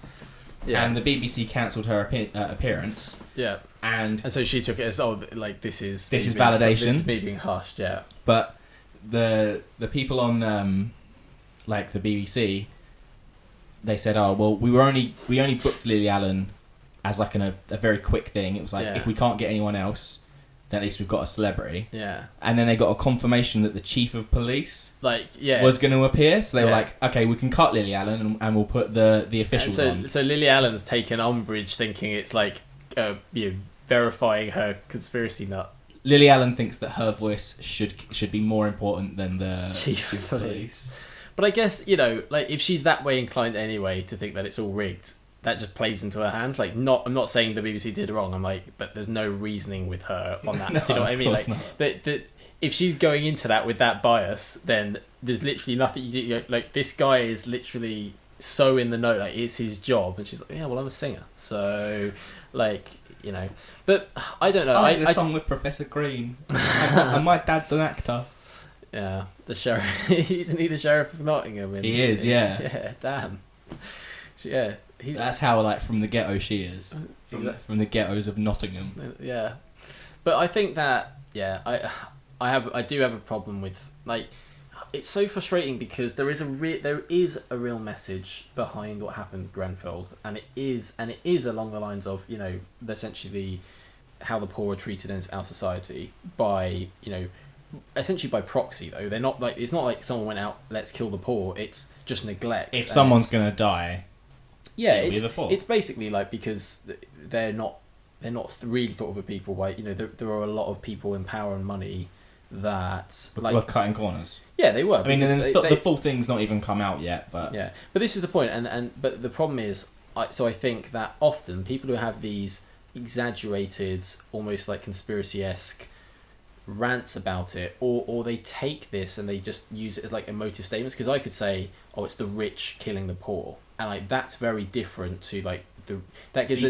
Yeah. And the BBC cancelled her appearance. Yeah. And so she took it as, oh, like, this is validation. This is me being hushed, yeah. But the people on like the BBC, they said, oh, well, we only booked Lily Allen as like a very quick thing. It was like, if we can't get anyone else, then at least we've got a celebrity. Yeah. And then they got a confirmation that the chief of police was going to appear. So they were like, okay, we can cut Lily Allen and we'll put the officials on. So Lily Allen's taken umbrage thinking it's like verifying her conspiracy nut. Lily Allen thinks that her voice should be more important than the chief of police. But I guess, like, if she's that way inclined anyway to think that it's all rigged, that just plays into her hands. Like, I'm not saying the BBC did wrong. I'm like, but there's no reasoning with her on that. No, do you know what I mean? Like, that if she's going into that with that bias, then there's literally nothing you do. Like, this guy is literally so in the know. Like, it's his job, and she's like, yeah, well, I'm a singer, so like, But I don't know. I song with Professor Green, and my dad's an actor. Yeah, the sheriff. Isn't he the sheriff of Nottingham? He is, yeah. Yeah, damn. So, yeah. That's how, like, from the ghetto she is. From the ghettos of Nottingham. Yeah. But I think that Yeah, I do have a problem with, like, it's so frustrating because there is a real message behind what happened with Grenfell, and it is along the lines of, you know, essentially how the poor are treated in our society by, you know, essentially by proxy though. They're not like, it's not like someone went out, let's kill the poor. It's just neglect. If someone's gonna die, yeah, it's basically like, because they're not really thought of a people. Like, you know, there are a lot of people in power and money that were cutting corners. Yeah, they were. I mean, the full thing's not even come out yet, but yeah. But this is the point, but the problem is, I think that often people who have these exaggerated, almost like conspiracy-esque rants about it, or they take this and they just use it as like emotive statements. Because I could say, oh, it's the rich killing the poor, and like that's very different to like the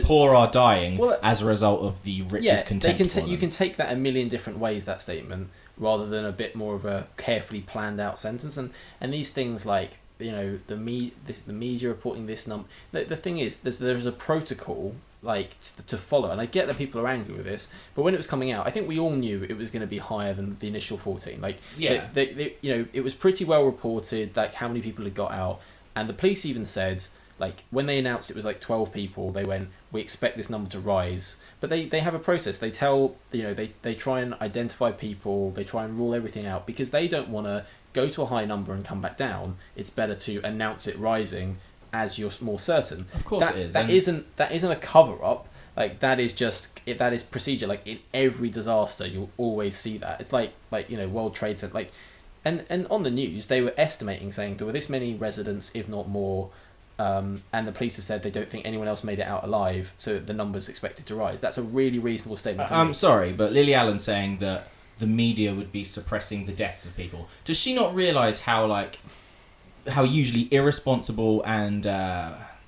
poor are dying as a result of the rich's contempt for them. You can take that a million different ways, that statement, rather than a bit more of a carefully planned out sentence. And these things, like, you know, the media reporting this number. The thing is, there's a protocol like to follow, and I get that people are angry with this, but when it was coming out, I think we all knew it was going to be higher than the initial 14. Like, yeah, they you know, it was pretty well reported, like how many people had got out, and the police even said, like, when they announced it was like 12 people, they went, we expect this number to rise. But they have a process. They tell, you know, they try and identify people, they try and rule everything out, because they don't want to go to a high number and come back down. It's better to announce it rising as you're more certain. Of course it is. That isn't a cover-up. Like, that is procedure. Like, in every disaster, you'll always see that. It's like you know, World Trade Center. Like, and on the news, they were estimating, saying there were this many residents, if not more. And the police have said they don't think anyone else made it out alive, so the number's expected to rise. That's a really reasonable statement to make. I'm sorry, but Lily Allen saying that the media would be suppressing the deaths of people. Does she not realise how usually irresponsible and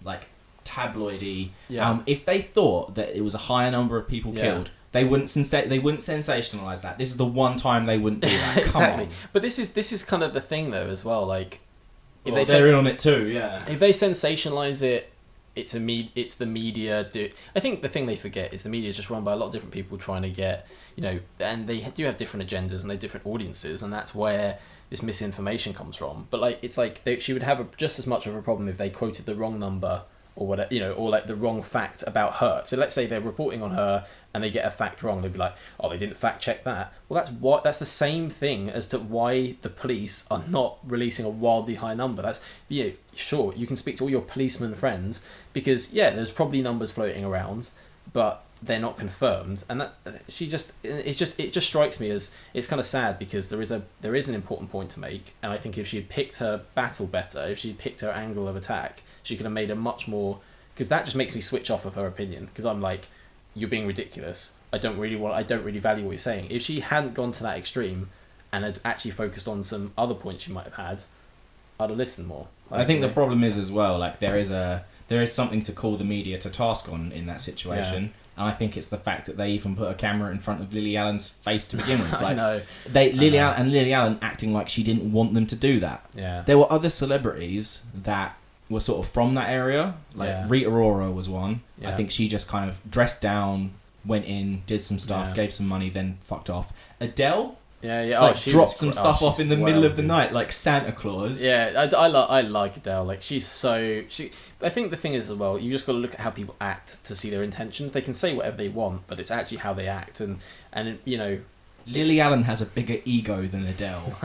like tabloidy? Yeah. If they thought that it was a higher number of people killed, they wouldn't sensationalise that. This is the one time they wouldn't do that. Exactly. Come on. But this is kind of the thing though as well. Like, if they're in on it too, yeah. If they sensationalise it, it's the media. I think the thing they forget is the media is just run by a lot of different people trying to get, you know, and they do have different agendas and they have different audiences, and that's where this misinformation comes from. But like, it's like she would have just as much of a problem if they quoted the wrong number or whatever, you know, or like the wrong fact about her. So let's say they're reporting on her and they get a fact wrong, they'd be like, oh, they didn't fact check that. Well, that's the same thing as to why the police are not releasing a wildly high number. That's, yeah, sure, you can speak to all your policeman friends, because there's probably numbers floating around, but they're not confirmed. And that it just strikes me as, it's kind of sad, because there is an important point to make, and I think if she had picked her battle better, if she had picked her angle of attack, she could have made a much more, because that just makes me switch off of her opinion, because I'm like, you're being ridiculous. I don't really value what you're saying. If she hadn't gone to that extreme and had actually focused on some other points she might have had, I'd have listened more. Like, I think the problem is as well, like, there is something to call the media to task on in that situation. Yeah. And I think it's the fact that they even put a camera in front of Lily Allen's face to begin with. Like, I know. Lily Allen acting like she didn't want them to do that. Yeah. There were other celebrities that were sort of from that area. Like, Rita Ora was one. Yeah. I think she just kind of dressed down, went in, did some stuff, gave some money, then fucked off. Adele? Yeah. Like, dropped some stuff off in the middle of the night, like Santa Claus. Yeah, I like Adele. Like, I think the thing is as well, you just got to look at how people act to see their intentions. They can say whatever they want, but it's actually how they act, and you know. Lily Allen has a bigger ego than Adele.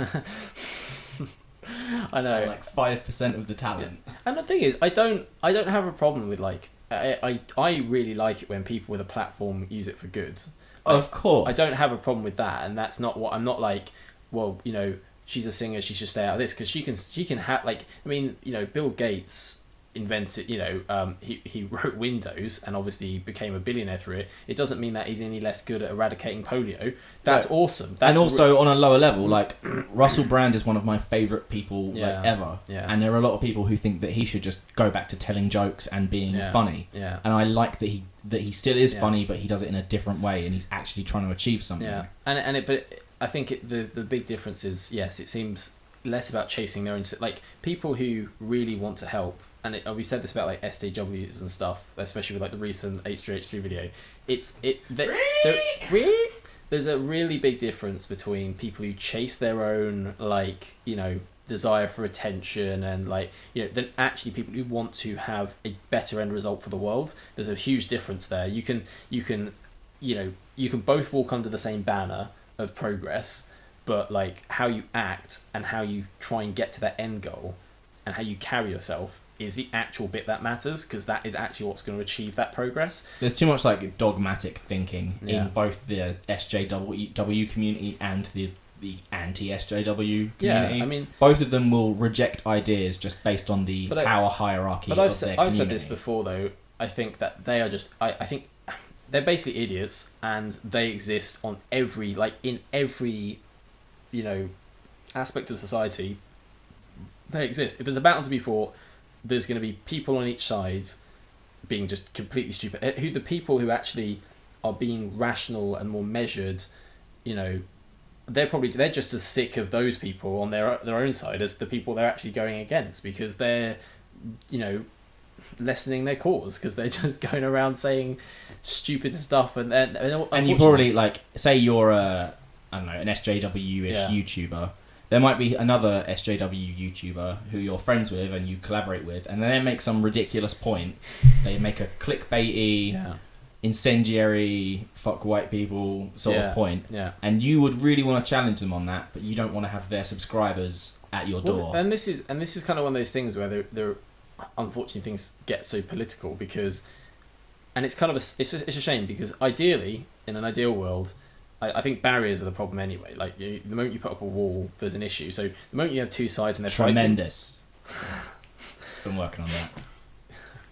I know, like 5% of the talent. And the thing is, I don't have a problem with, like, I really like it when people with a platform use it for good. Like, of course, I don't have a problem with that, and that's not what I'm not like. Well, you know, she's a singer, she should stay out of this, because she can have, like, I mean, you know, Bill Gates invented, you know, he wrote Windows and obviously became a billionaire through it. It doesn't mean that he's any less good at eradicating polio. That's awesome. That's and also on a lower level, like, Russell Brand is one of my favourite people like ever. Yeah. And there are a lot of people who think that he should just go back to telling jokes and being funny. Yeah. And I like that he still is funny, but he does it in a different way, and he's actually trying to achieve something. Yeah. But I think the big difference is, yes, it seems less about chasing their own, like, people who really want to help. And we said this about, like, SJWs and stuff, especially with, like, the recent H3H3 video. there's a really big difference between people who chase their own, like, you know, desire for attention and, like, you know, than actually people who want to have a better end result for the world. There's a huge difference there. You can you know, you can both walk under the same banner of progress, but, like, how you act and how you try and get to that end goal and how you carry yourself is the actual bit that matters, because that is actually what's going to achieve that progress. There's too much, like, dogmatic thinking in both the SJW community and the anti-SJW community. Yeah, I mean, both of them will reject ideas just based on the power hierarchy of their community. I've said this before, though. I think that they are just... I think they're basically idiots, and they exist on every... Like, in every, you know, aspect of society, they exist. If there's a battle to be fought, there's going to be people on each side being just completely stupid. The people who actually are being rational and more measured, you know, they're just as sick of those people on their own side as the people they're actually going against, because they're, you know, lessening their cause, because they're just going around saying stupid stuff and you probably, like, say you're I don't know, an SJW-ish YouTuber. There might be another SJW YouTuber who you're friends with and you collaborate with, and then they make some ridiculous point. They make a clickbaity, incendiary, fuck white people sort of point. Yeah. And you would really want to challenge them on that, but you don't want to have their subscribers at your door. And this is kind of one of those things where they're unfortunately things get so political, because, and it's kind of it's a shame, because ideally, in an ideal world, I think barriers are the problem anyway. Like, the moment you put up a wall, there's an issue. So the moment you have two sides and they're tremendous. Been working on that.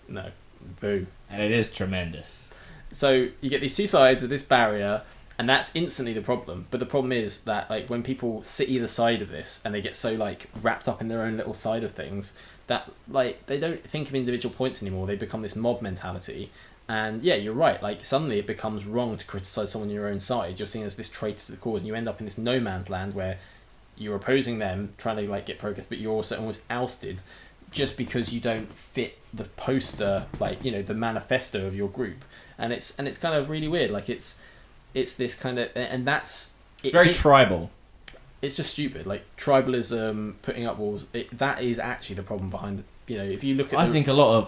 No, boo. And it is tremendous. So you get these two sides with this barrier, and that's instantly the problem. But the problem is that, like, when people sit either side of this and they get so, like, wrapped up in their own little side of things, that, like, they don't think of individual points anymore. They become this mob mentality. And yeah, you're right. Like, suddenly it becomes wrong to criticize someone on your own side. You're seen as this traitor to the cause, and you end up in this no man's land where you're opposing them, trying to, like, get progress, but you're also almost ousted just because you don't fit the poster, like, you know, the manifesto of your group. And it's kind of really weird. Like, it's this kind of, and that's very tribal. It's just stupid. Like, tribalism, putting up walls. That is actually the problem behind. You know, if you look at, I think a lot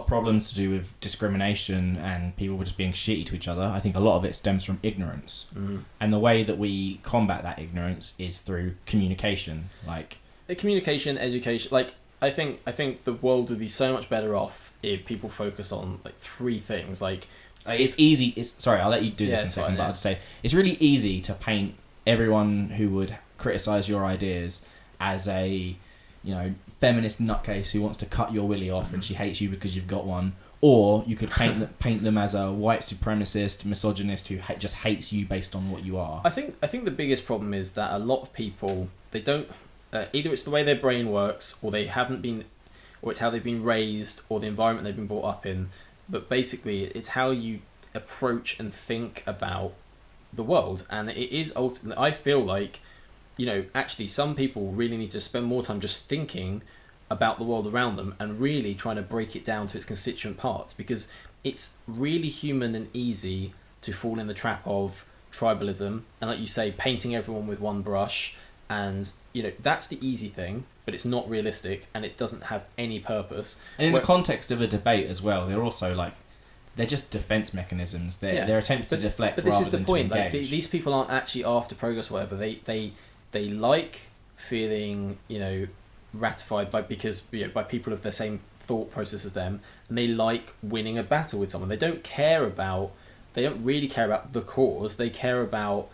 of problems to do with discrimination and people just being shitty to each other, I think a lot of it stems from ignorance. Mm. And the way that we combat that ignorance is through communication. Like, communication, education. Like, I think the world would be so much better off if people focused on, like, three things. Like, it's easy. Sorry, I'll let you do this in a second, but I'll just say it's really easy to paint everyone who would criticize your ideas as a, you know, feminist nutcase who wants to cut your willy off and she hates you because you've got one, or you could paint them as a white supremacist, misogynist who just hates you based on what you are. I think the biggest problem is that a lot of people, they don't either it's the way their brain works, or they haven't been, or it's how they've been raised, or the environment they've been brought up in. But basically, it's how you approach and think about the world, and it is ultimately. I feel like, you know, actually some people really need to spend more time just thinking about the world around them and really trying to break it down to its constituent parts, because it's really human and easy to fall in the trap of tribalism and, like you say, painting everyone with one brush. And, you know, that's the easy thing, but it's not realistic and it doesn't have any purpose. And in the context of a debate as well, they're also, like, they're just defense mechanisms. They're attempts to deflect rather than to engage. But this is the point. Like, these people aren't actually after progress or whatever. They like feeling, you know, ratified by people of the same thought process as them, and they like winning a battle with someone. They don't really care about the cause. They care about,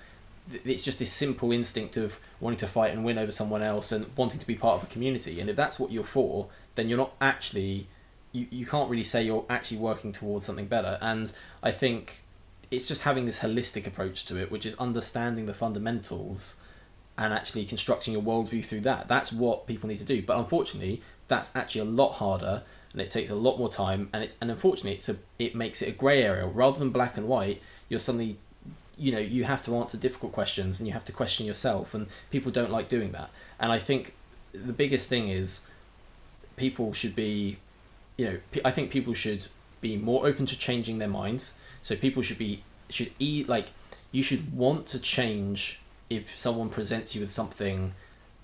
it's just this simple instinct of wanting to fight and win over someone else and wanting to be part of a community. And if that's what you're for, then you're not actually, you can't really say you're actually working towards something better. And I think it's just having this holistic approach to it, which is understanding the fundamentals and actually constructing your worldview through that. That's what people need to do. But unfortunately, that's actually a lot harder, and it takes a lot more time. And unfortunately, it makes it a grey area. Rather than black and white, you're suddenly, you know, you have to answer difficult questions and you have to question yourself, and people don't like doing that. And I think the biggest thing is people should be, you know, I think people should be more open to changing their minds. So people should you should want to change if someone presents you with something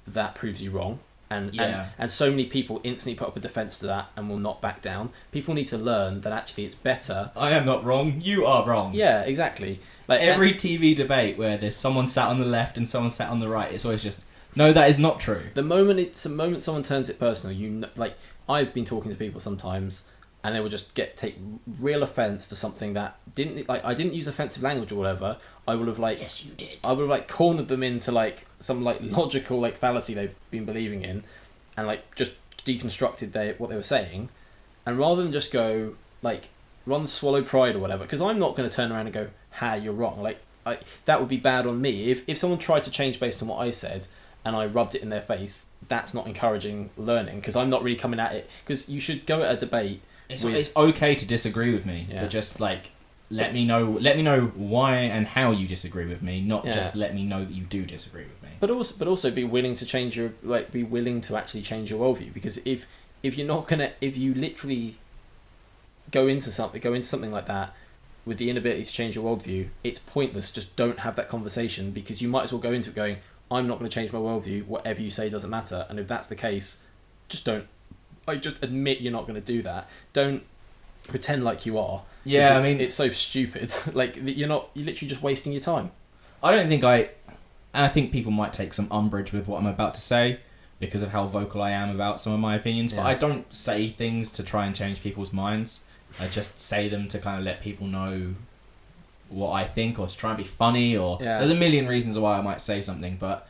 that proves you wrong. And so many people instantly put up a defense to that and will not back down. People need to learn that actually it's better. I am not wrong. You are wrong. Yeah, exactly. Like every TV debate where there's someone sat on the left and someone sat on the right, it's always just, no, that is not true. The moment someone turns it personal, like I've been talking to people sometimes, and they will just take real offence to something that I didn't use offensive language or whatever. I would have yes, you did. I would have cornered them into some logical fallacy they've been believing in, and just deconstructed what they were saying, and rather than just go swallow pride or whatever, because I'm not going to turn around and go, "Ha, you're wrong." That would be bad on me. If someone tried to change based on what I said and I rubbed it in their face, that's not encouraging learning, because I'm not really coming at it. Because you should go at a debate. It's okay to disagree with me, but just let me know why and how you disagree with me, not just let me know that you do disagree with me. But also be willing to change be willing to actually change your worldview, because if you literally go into something like that with the inability to change your worldview, it's pointless. Just don't have that conversation, because you might as well go into it going, I'm not going to change my worldview. Whatever you say doesn't matter. And if that's the case, just don't. Just admit you're not going to do that. Don't pretend like you are. Yeah, it's so stupid. You're literally just wasting your time. I think people might take some umbrage with what I'm about to say because of how vocal I am about some of my opinions, but I don't say things to try and change people's minds. I just say them to kind of let people know what I think, or to try and be funny, or there's a million reasons why I might say something, but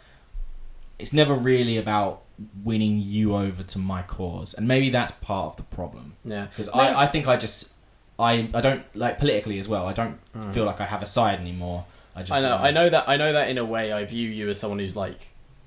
it's never really about winning you over to my cause, and maybe that's part of the problem. Yeah, because I think I don't politically as well. I don't feel like I have a side anymore. I know that in a way I view you as someone who's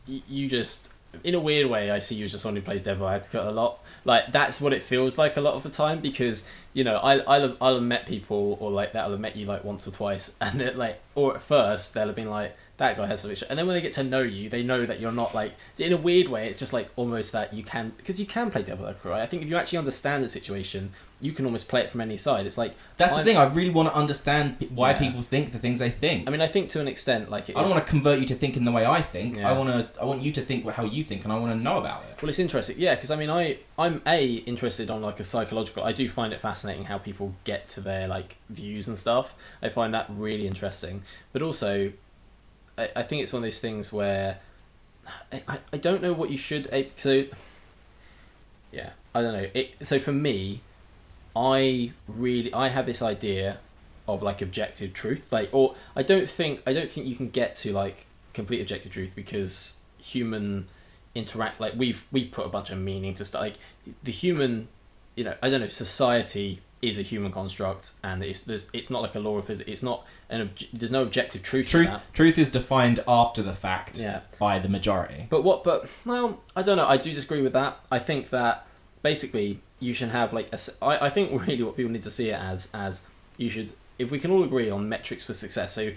you just, in a weird way, I see you as just someone who plays devil advocate a lot. That's what it feels like a lot of the time, because I'll have met people, or that'll have met you once or twice, and they're or at first they'll have been that guy has some issue, and then when they get to know you, they know that you're not in a weird way. It's just almost that you can play devil advocate, right? I think if you actually understand the situation, you can almost play it from any side. It's that's the thing. I really want to understand why people think the things they think. I think to an extent, I don't want to convert you to thinking the way I think. Yeah. I want you to think how you think, and I want to know about it. Well, it's interesting, yeah, because I'm interested on a psychological. I do find it fascinating how people get to their views and stuff. I find that really interesting, but also, I think it's one of those things where I don't know what you should. So yeah, I don't know. So for me, I have this idea of objective truth, or I don't think you can get to complete objective truth, because human interact we've put a bunch of meaning to stuff. The human, I don't know, society is a human construct, and it's not a law of physics. It's not there's no objective truth to that. Truth is defined after the fact by the majority. But I don't know. I do disagree with that. I think that basically you should have I think really what people need to see it as you should, if we can all agree on metrics for success. So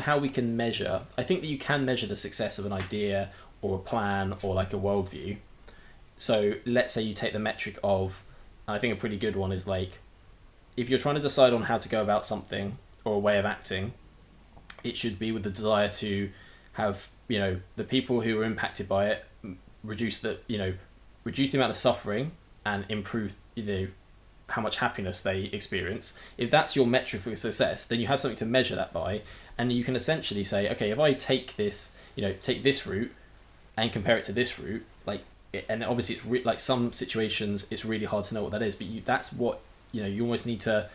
how we can measure, I think that you can measure the success of an idea or a plan or a worldview. So let's say you take the metric of, and I think a pretty good one is if you're trying to decide on how to go about something or a way of acting, it should be with the desire to have, the people who are impacted by it reduce the amount of suffering and improve, how much happiness they experience. If that's your metric for success, then you have something to measure that by, and you can essentially say, okay, if I take this route and compare it to this route, and obviously it's some situations it's really hard to know what that is, but that's what you almost need to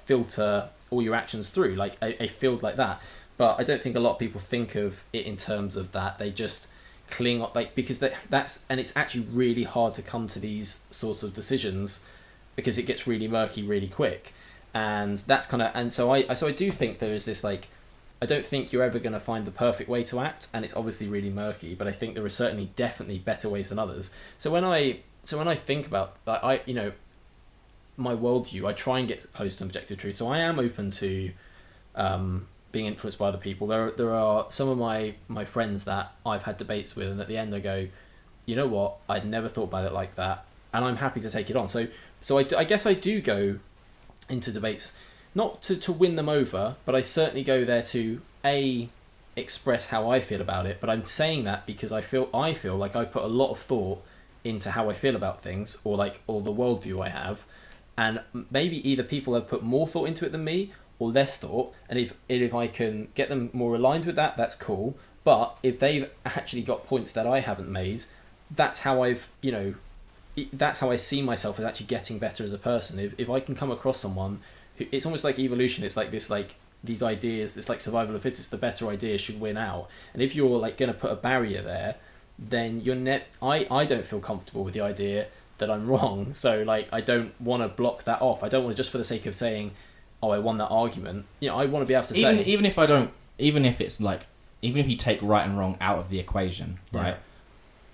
filter all your actions through, a field like that. But I don't think a lot of people think of it in terms of that. They just cling up, because that's, and it's actually really hard to come to these sorts of decisions, because it gets really murky really quick, and that's so I do think there is this I don't think you're ever going to find the perfect way to act, and it's obviously really murky, but I think there are definitely better ways than others. So when I think about my worldview, I try and get close to objective truth. So I am open to being influenced by other people. There are some of my friends that I've had debates with, and at the end I go, you know what, I'd never thought about it like that, and I'm happy to take it on. So I guess I do go into debates not to win them over, but I certainly go there to express how I feel about it, but I'm saying that because I feel like I put a lot of thought into how I feel about things, or the worldview I have, and maybe either people have put more thought into it than me or less thought, and if I can get them more aligned with that, that's cool. But if they've actually got points that I haven't made, that's how that's how I see myself as actually getting better as a person. If I can come across someone who, it's almost like evolution, it's like this, like these ideas, it's like survival of the fittest, the better idea should win out. And if you're like going to put a barrier there, then I don't feel comfortable with the idea that I'm wrong. So like, I don't want to block that off. I don't want to, just for the sake of saying, oh, I won that argument. I want to be able to say, even if you take right and wrong out of the equation, right?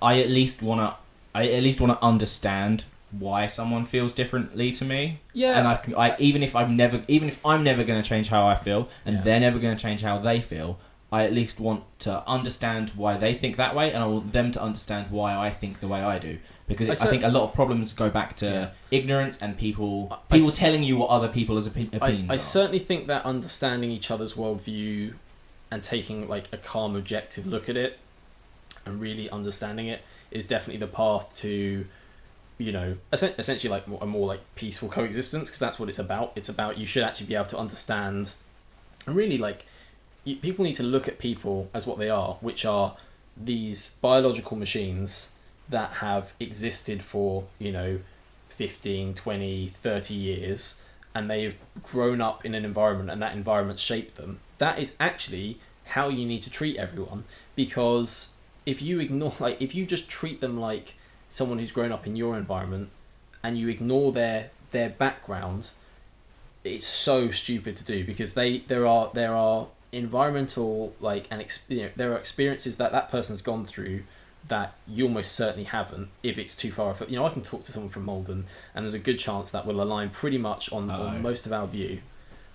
I at least want to understand why someone feels differently to me. Yeah. And even if I'm never going to change how I feel, and they're never going to change how they feel, I at least want to understand why they think that way, and I want them to understand why I think the way I do. Because I think a lot of problems go back to ignorance and people telling you what other people's opinions are. I certainly think that understanding each other's worldview and taking like a calm, objective look at it and really understanding it is definitely the path to, essentially like a more like peaceful coexistence, because that's what it's about. It's about, you should actually be able to understand, and really like, people need to look at people as what they are, which are these biological machines that have existed for 15, 20, 30 years, and they've grown up in an environment, and that environment shaped them. That is actually how you need to treat everyone, because if you just treat them like someone who's grown up in your environment and you ignore their background, it's so stupid to do, because there are environmental there are experiences that person's gone through that you almost certainly haven't, if it's too far off. I can talk to someone from Malden and there's a good chance that will align pretty much on most of our view,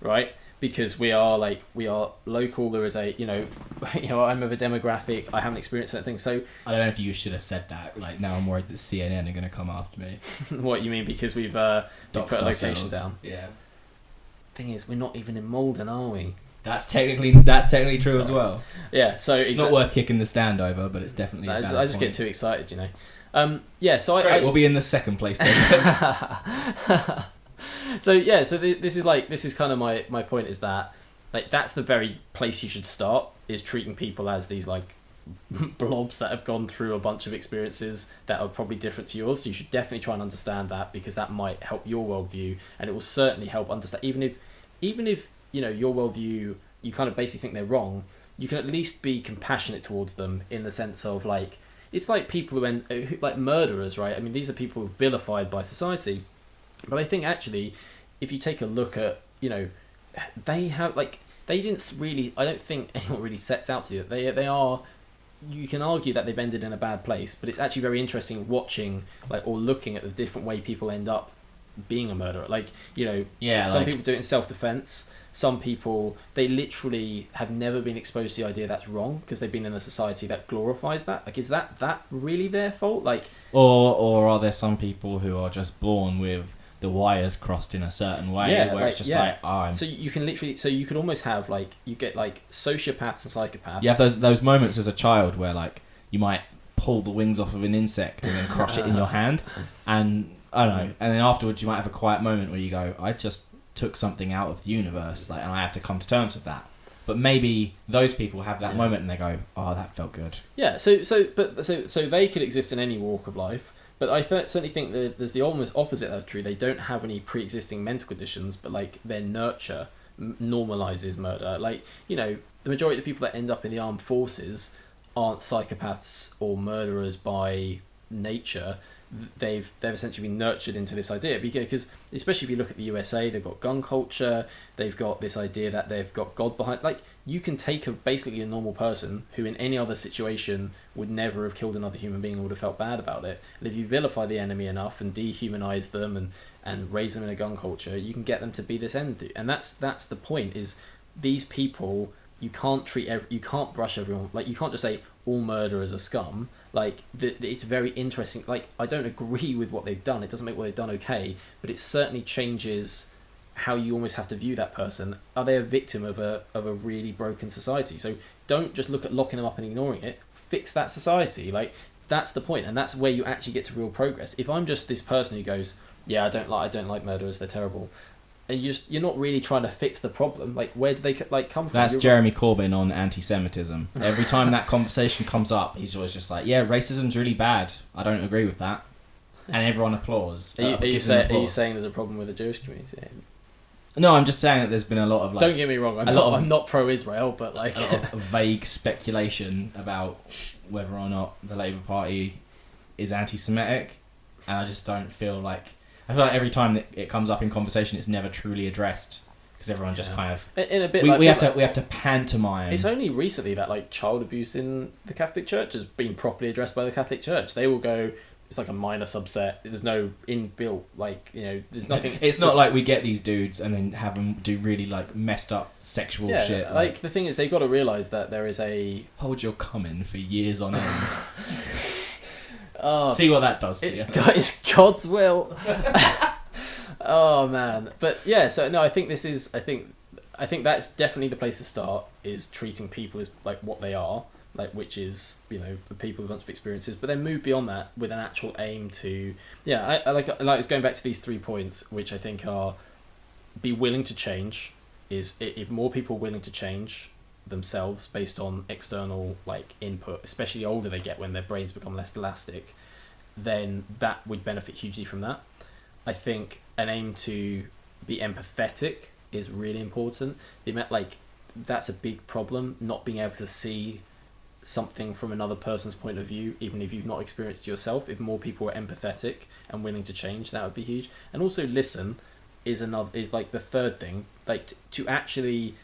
right? Because we are local. There is I'm of a demographic. I haven't experienced that thing. So I don't know if you should have said that. Like, now I'm worried that CNN are going to come after me. What you mean? Because we've put a location down. Yeah. Thing is, we're not even in Malden, are we? That's technically true as well. Yeah, so it's not worth kicking the stand over, but it's definitely. I just get too excited, So Great, we'll be in the second place then. So this is kind of my point, is that like that's the very place you should start, is treating people as these like blobs that have gone through a bunch of experiences that are probably different to yours. So you should definitely try and understand that, because that might help your worldview, and it will certainly help understand. Even if your worldview, you kind of basically think they're wrong, you can at least be compassionate towards them, in the sense of like, it's like people who like murderers, right? I mean, these are people vilified by society. But I think actually, if you take a look at, they have they didn't really. I don't think anyone really sets out to do it. They are. You can argue that they've ended in a bad place, but it's actually very interesting watching or looking at the different way people end up being a murderer. Some people do it in self-defense. Some people, they literally have never been exposed to the idea that's wrong, because they've been in a society that glorifies that. Like, is that really their fault? Or are there some people who are just born with the wires crossed in a certain way, it's just so you can literally, so you could almost have you get sociopaths and psychopaths. You have those moments as a child where you might pull the wings off of an insect and then crush it in your hand, and I don't know, and then afterwards you might have a quiet moment where you go, I just took something out of the universe, and I have to come to terms with that. But maybe those people have that moment and they go, oh, that felt good. Yeah, so they could exist in any walk of life. But I certainly think that there's the almost opposite of true. They don't have any pre-existing mental conditions, but their nurture normalizes murder. The majority of the people that end up in the armed forces aren't psychopaths or murderers by nature. They've essentially been nurtured into this idea, because especially if you look at the USA, they've got gun culture, they've got this idea that they've got God behind. You can take basically a normal person who in any other situation would never have killed another human being and would have felt bad about it, and if you vilify the enemy enough and dehumanize them and raise them in a gun culture, you can get them to be this entity. And that's the point, is these people, you can't you can't brush everyone, you can't just say all murderers are scum. It's very interesting. I don't agree with what they've done. It doesn't make what they've done okay, but it certainly changes how you almost have to view that person. Are they a victim of a really broken society? So don't just look at locking them up and ignoring it. Fix that society. Like, that's the point, and that's where you actually get to real progress. If I'm just this person who goes, yeah, I don't like murderers, they're terrible, and you're not really trying to fix the problem. Like, where do they come from? That's Jeremy Corbyn on anti-Semitism. Every time that conversation comes up, he's always just like, yeah, racism's really bad. I don't agree with that. And everyone applauds. Are you saying there's a problem with the Jewish community? No, I'm just saying that there's been a lot of like... Don't get me wrong, I'm not pro-Israel, but like... a lot of vague speculation about whether or not the Labour Party is anti-Semitic. And I just don't feel like... I feel like every time that it comes up in conversation, it's never truly addressed because everyone just kind of in a bit. We have to pantomime. It's only recently that like child abuse in the Catholic Church has been properly addressed by the Catholic Church. They will go. It's like a minor subset. There's no inbuilt There's nothing. It's not like we get these dudes and then have them do really like messed up sexual shit. Like the thing is, they've got to realise that there is a hold your cum for years on end. See what that does to you. It's God's will. Oh man, but yeah. So no, I think that's definitely the place to start. Is treating people as like what they are, like which is the people with a bunch of experiences. But then move beyond that with an actual aim to I like it's going back to these 3 points, which I think are be willing to change. Is if more people are willing to change themselves based on external like input, especially the older they get when their brains become less elastic, then that would benefit hugely from that. I think an aim to be empathetic is really important. That's a big problem, not being able to see something from another person's point of view, even if you've not experienced it yourself. If more people were empathetic and willing to change, that would be huge. And also listen is like the third thing, like to actually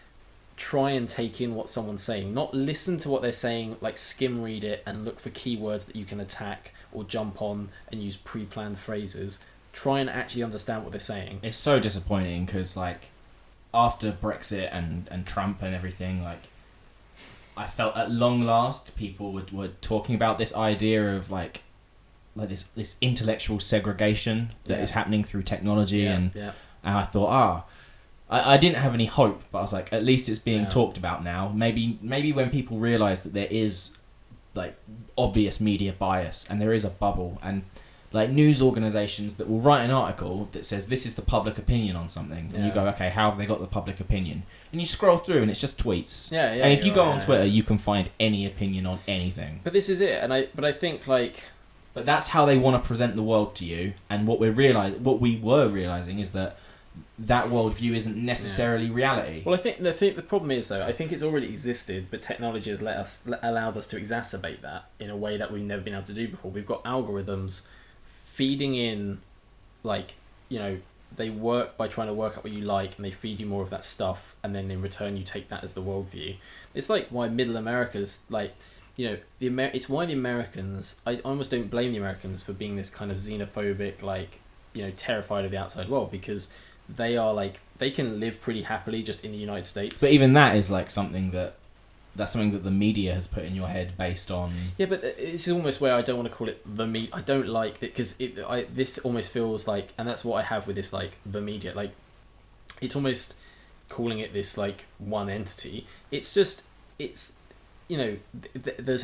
try and take in what someone's saying, not listen to what they're saying, like skim read it and look for keywords that you can attack or jump on and use pre-planned phrases. Try and actually understand what they're saying. It's so disappointing because like after Brexit and Trump and everything, like I felt at long last people were talking about this idea of like this intellectual segregation that is happening through technology and I thought I didn't have any hope, but I was like, at least it's being talked about now. Maybe when people realise that there is like obvious media bias and there is a bubble and like news organisations that will write an article that says this is the public opinion on something, and you go, okay, how have they got the public opinion? And you scroll through and it's just tweets. And if you go on Twitter, you can find any opinion on anything. But this is it, but I think like. But that's how they want to present the world to you, and what we were realising is that worldview isn't necessarily reality. Well, I think the problem is though, I think it's already existed, but technology has allowed us to exacerbate that in a way that we've never been able to do before. We've got algorithms feeding in, they work by trying to work out what you like, and they feed you more of that stuff, and then in return you take that as the worldview. It's like why Middle America's it's why the Americans. I almost don't blame the Americans for being this kind of xenophobic, terrified of the outside world, because they are they can live pretty happily just in the United States. But even that is something that the media has put in your head based on. Yeah, but it's almost where I don't want to call it the media. I don't like it because this almost feels like, and that's what I have with this the media. It's almost calling it this one entity. It's just there's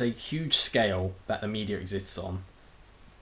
a huge scale that the media exists on.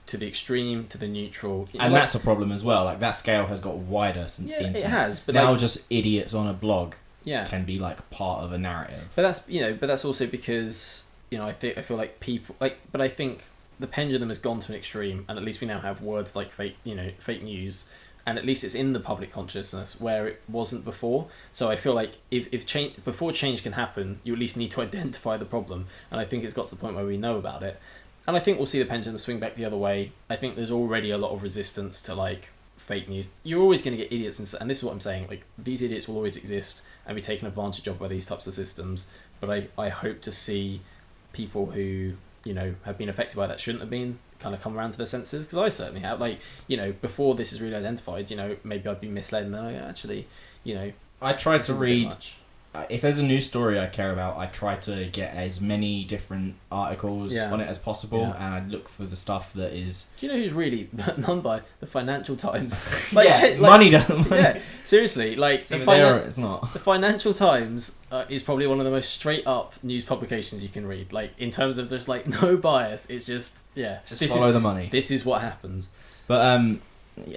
To the extreme, to the neutral, and that's a problem as well. That scale has got wider since the internet. It has, but now just idiots on a blog can be part of a narrative. But that's also because I feel like people but I think the pendulum has gone to an extreme, and at least we now have words like fake news, and at least it's in the public consciousness where it wasn't before. So I feel like if change, before change can happen, you at least need to identify the problem, and I think it's got to the point where we know about it. And I think we'll see the pendulum swing back the other way. I think there's already a lot of resistance to fake news. You're always going to get idiots, and this is what I'm saying. These idiots will always exist and be taken advantage of by these types of systems. But I hope to see people who have been affected by that, shouldn't have been, kind of come around to their senses, because I certainly have. Before this is really identified, maybe I'd be misled, and then I tried to read if there's a news story I care about, I try to get as many different articles on it as possible, and I look for the stuff that is... Do you know who's really known by? The Financial Times. Money doesn't... Yeah, seriously, like... It's not. The Financial Times is probably one of the most straight-up news publications you can read. Like, in terms of just, like, no bias, it's just... Yeah. Just follow the money. This is what happens. But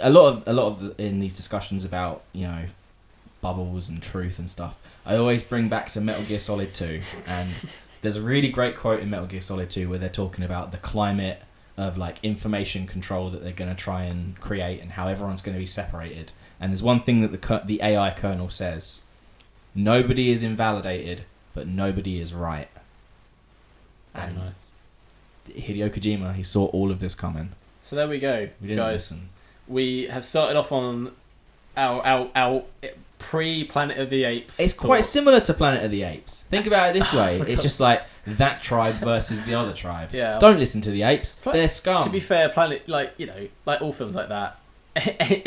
a lot of in these discussions about, you know, bubbles and truth and stuff, I always bring back to Metal Gear Solid 2, and there's a really great quote in Metal Gear Solid 2 where they're talking about the climate of like information control that they're going to try and create and how everyone's going to be separated. And there's one thing that the AI kernel says: nobody is invalidated, but nobody is right. Very nice. Hideo Kojima, he saw all of this coming. So there we go, we didn't guys. Listen. We have started off on our pre-Planet of the Apes. It's quite similar to Planet of the Apes. Think about it this way. It's just like that tribe versus the other tribe. Yeah. Don't listen to the apes. They're scum. To be fair, Planet, like, you know, like all films like that,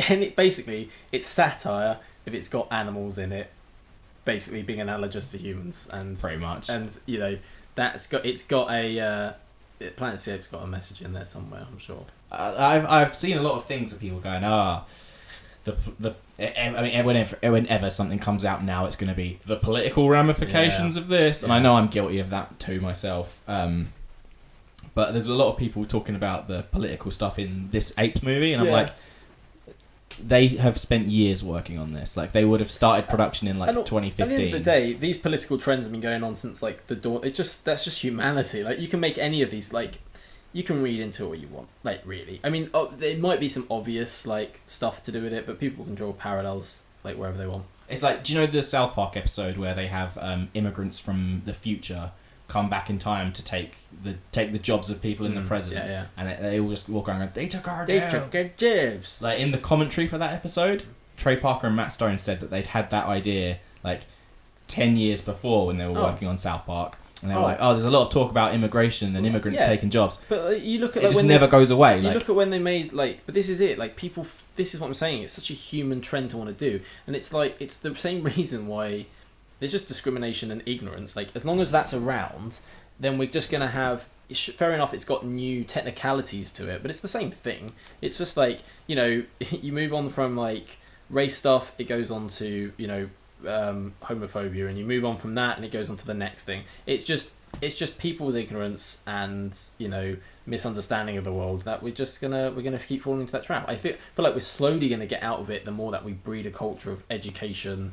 and basically, it's satire if it's got animals in it, basically being analogous to humans. And pretty much. And, you know, it's got a... Planet of the Apes got a message in there somewhere, I'm sure. I've seen a lot of things of people going, whenever something comes out now, it's going to be the political ramifications of this, and I know I'm guilty of that too myself. But there's a lot of people talking about the political stuff in this Apes movie, and I'm like, they have spent years working on this. Like, they would have started production in 2015. At the end of the day, these political trends have been going on since like the dawn. That's just humanity. Like, you can make any of these, like, you can read into it what you want. Like, really, I mean, there might be some obvious like stuff to do with it, but people can draw parallels like wherever they want. It's like, do you know the South Park episode where they have immigrants from the future come back in time to take the jobs of people in the present, and they all just walk around and they took our jobs. Like, in the commentary for that episode, Trey Parker and Matt Stone said that they'd had that idea like 10 years before when they were working on South Park, and they were like, there's a lot of talk about immigration and immigrants taking jobs, but you look at it just never goes away. You look at when they made but this is it, like, people, this is what I'm saying, it's such a human trend to want to do, and it's like, it's the same reason why there's just discrimination and ignorance. Like, as long as that's around, then we're just going to have... Fair enough, it's got new technicalities to it, but it's the same thing. It's just like, you know, you move on from, like, race stuff, it goes on to, you know, homophobia, and you move on from that, and it goes on to the next thing. It's just people's ignorance and, you know, misunderstanding of the world that we're gonna keep falling into that trap. I feel like we're slowly going to get out of it the more that we breed a culture of education.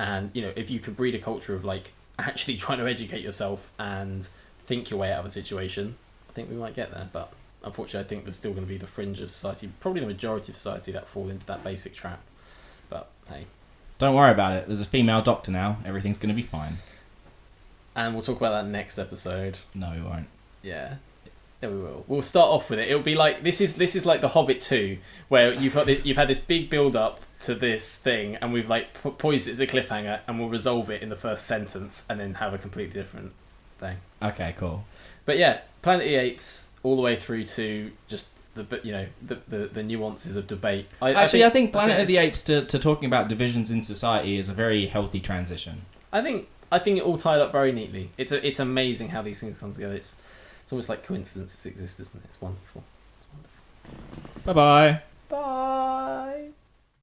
And, you know, if you could breed a culture of, like, actually trying to educate yourself and think your way out of a situation, I think we might get there. But unfortunately, I think there's still going to be the fringe of society, probably the majority of society, that fall into that basic trap. But, hey. Don't worry about it. There's a female doctor now. Everything's going to be fine. And we'll talk about that next episode. No, we won't. Yeah. Yeah, we will. We'll start off with it. It'll be like, this is like The Hobbit 2, where you've had this big build up to this thing, and we've like poised it as a cliffhanger, and we'll resolve it in the first sentence, and then have a completely different thing. Okay, cool. But yeah, Planet of the Apes, all the way through to just the nuances of debate. I think Planet of the Apes to talking about divisions in society is a very healthy transition. I think it all tied up very neatly. It's amazing how these things come together. It's almost like coincidences exist, isn't it? It's wonderful. Bye-bye.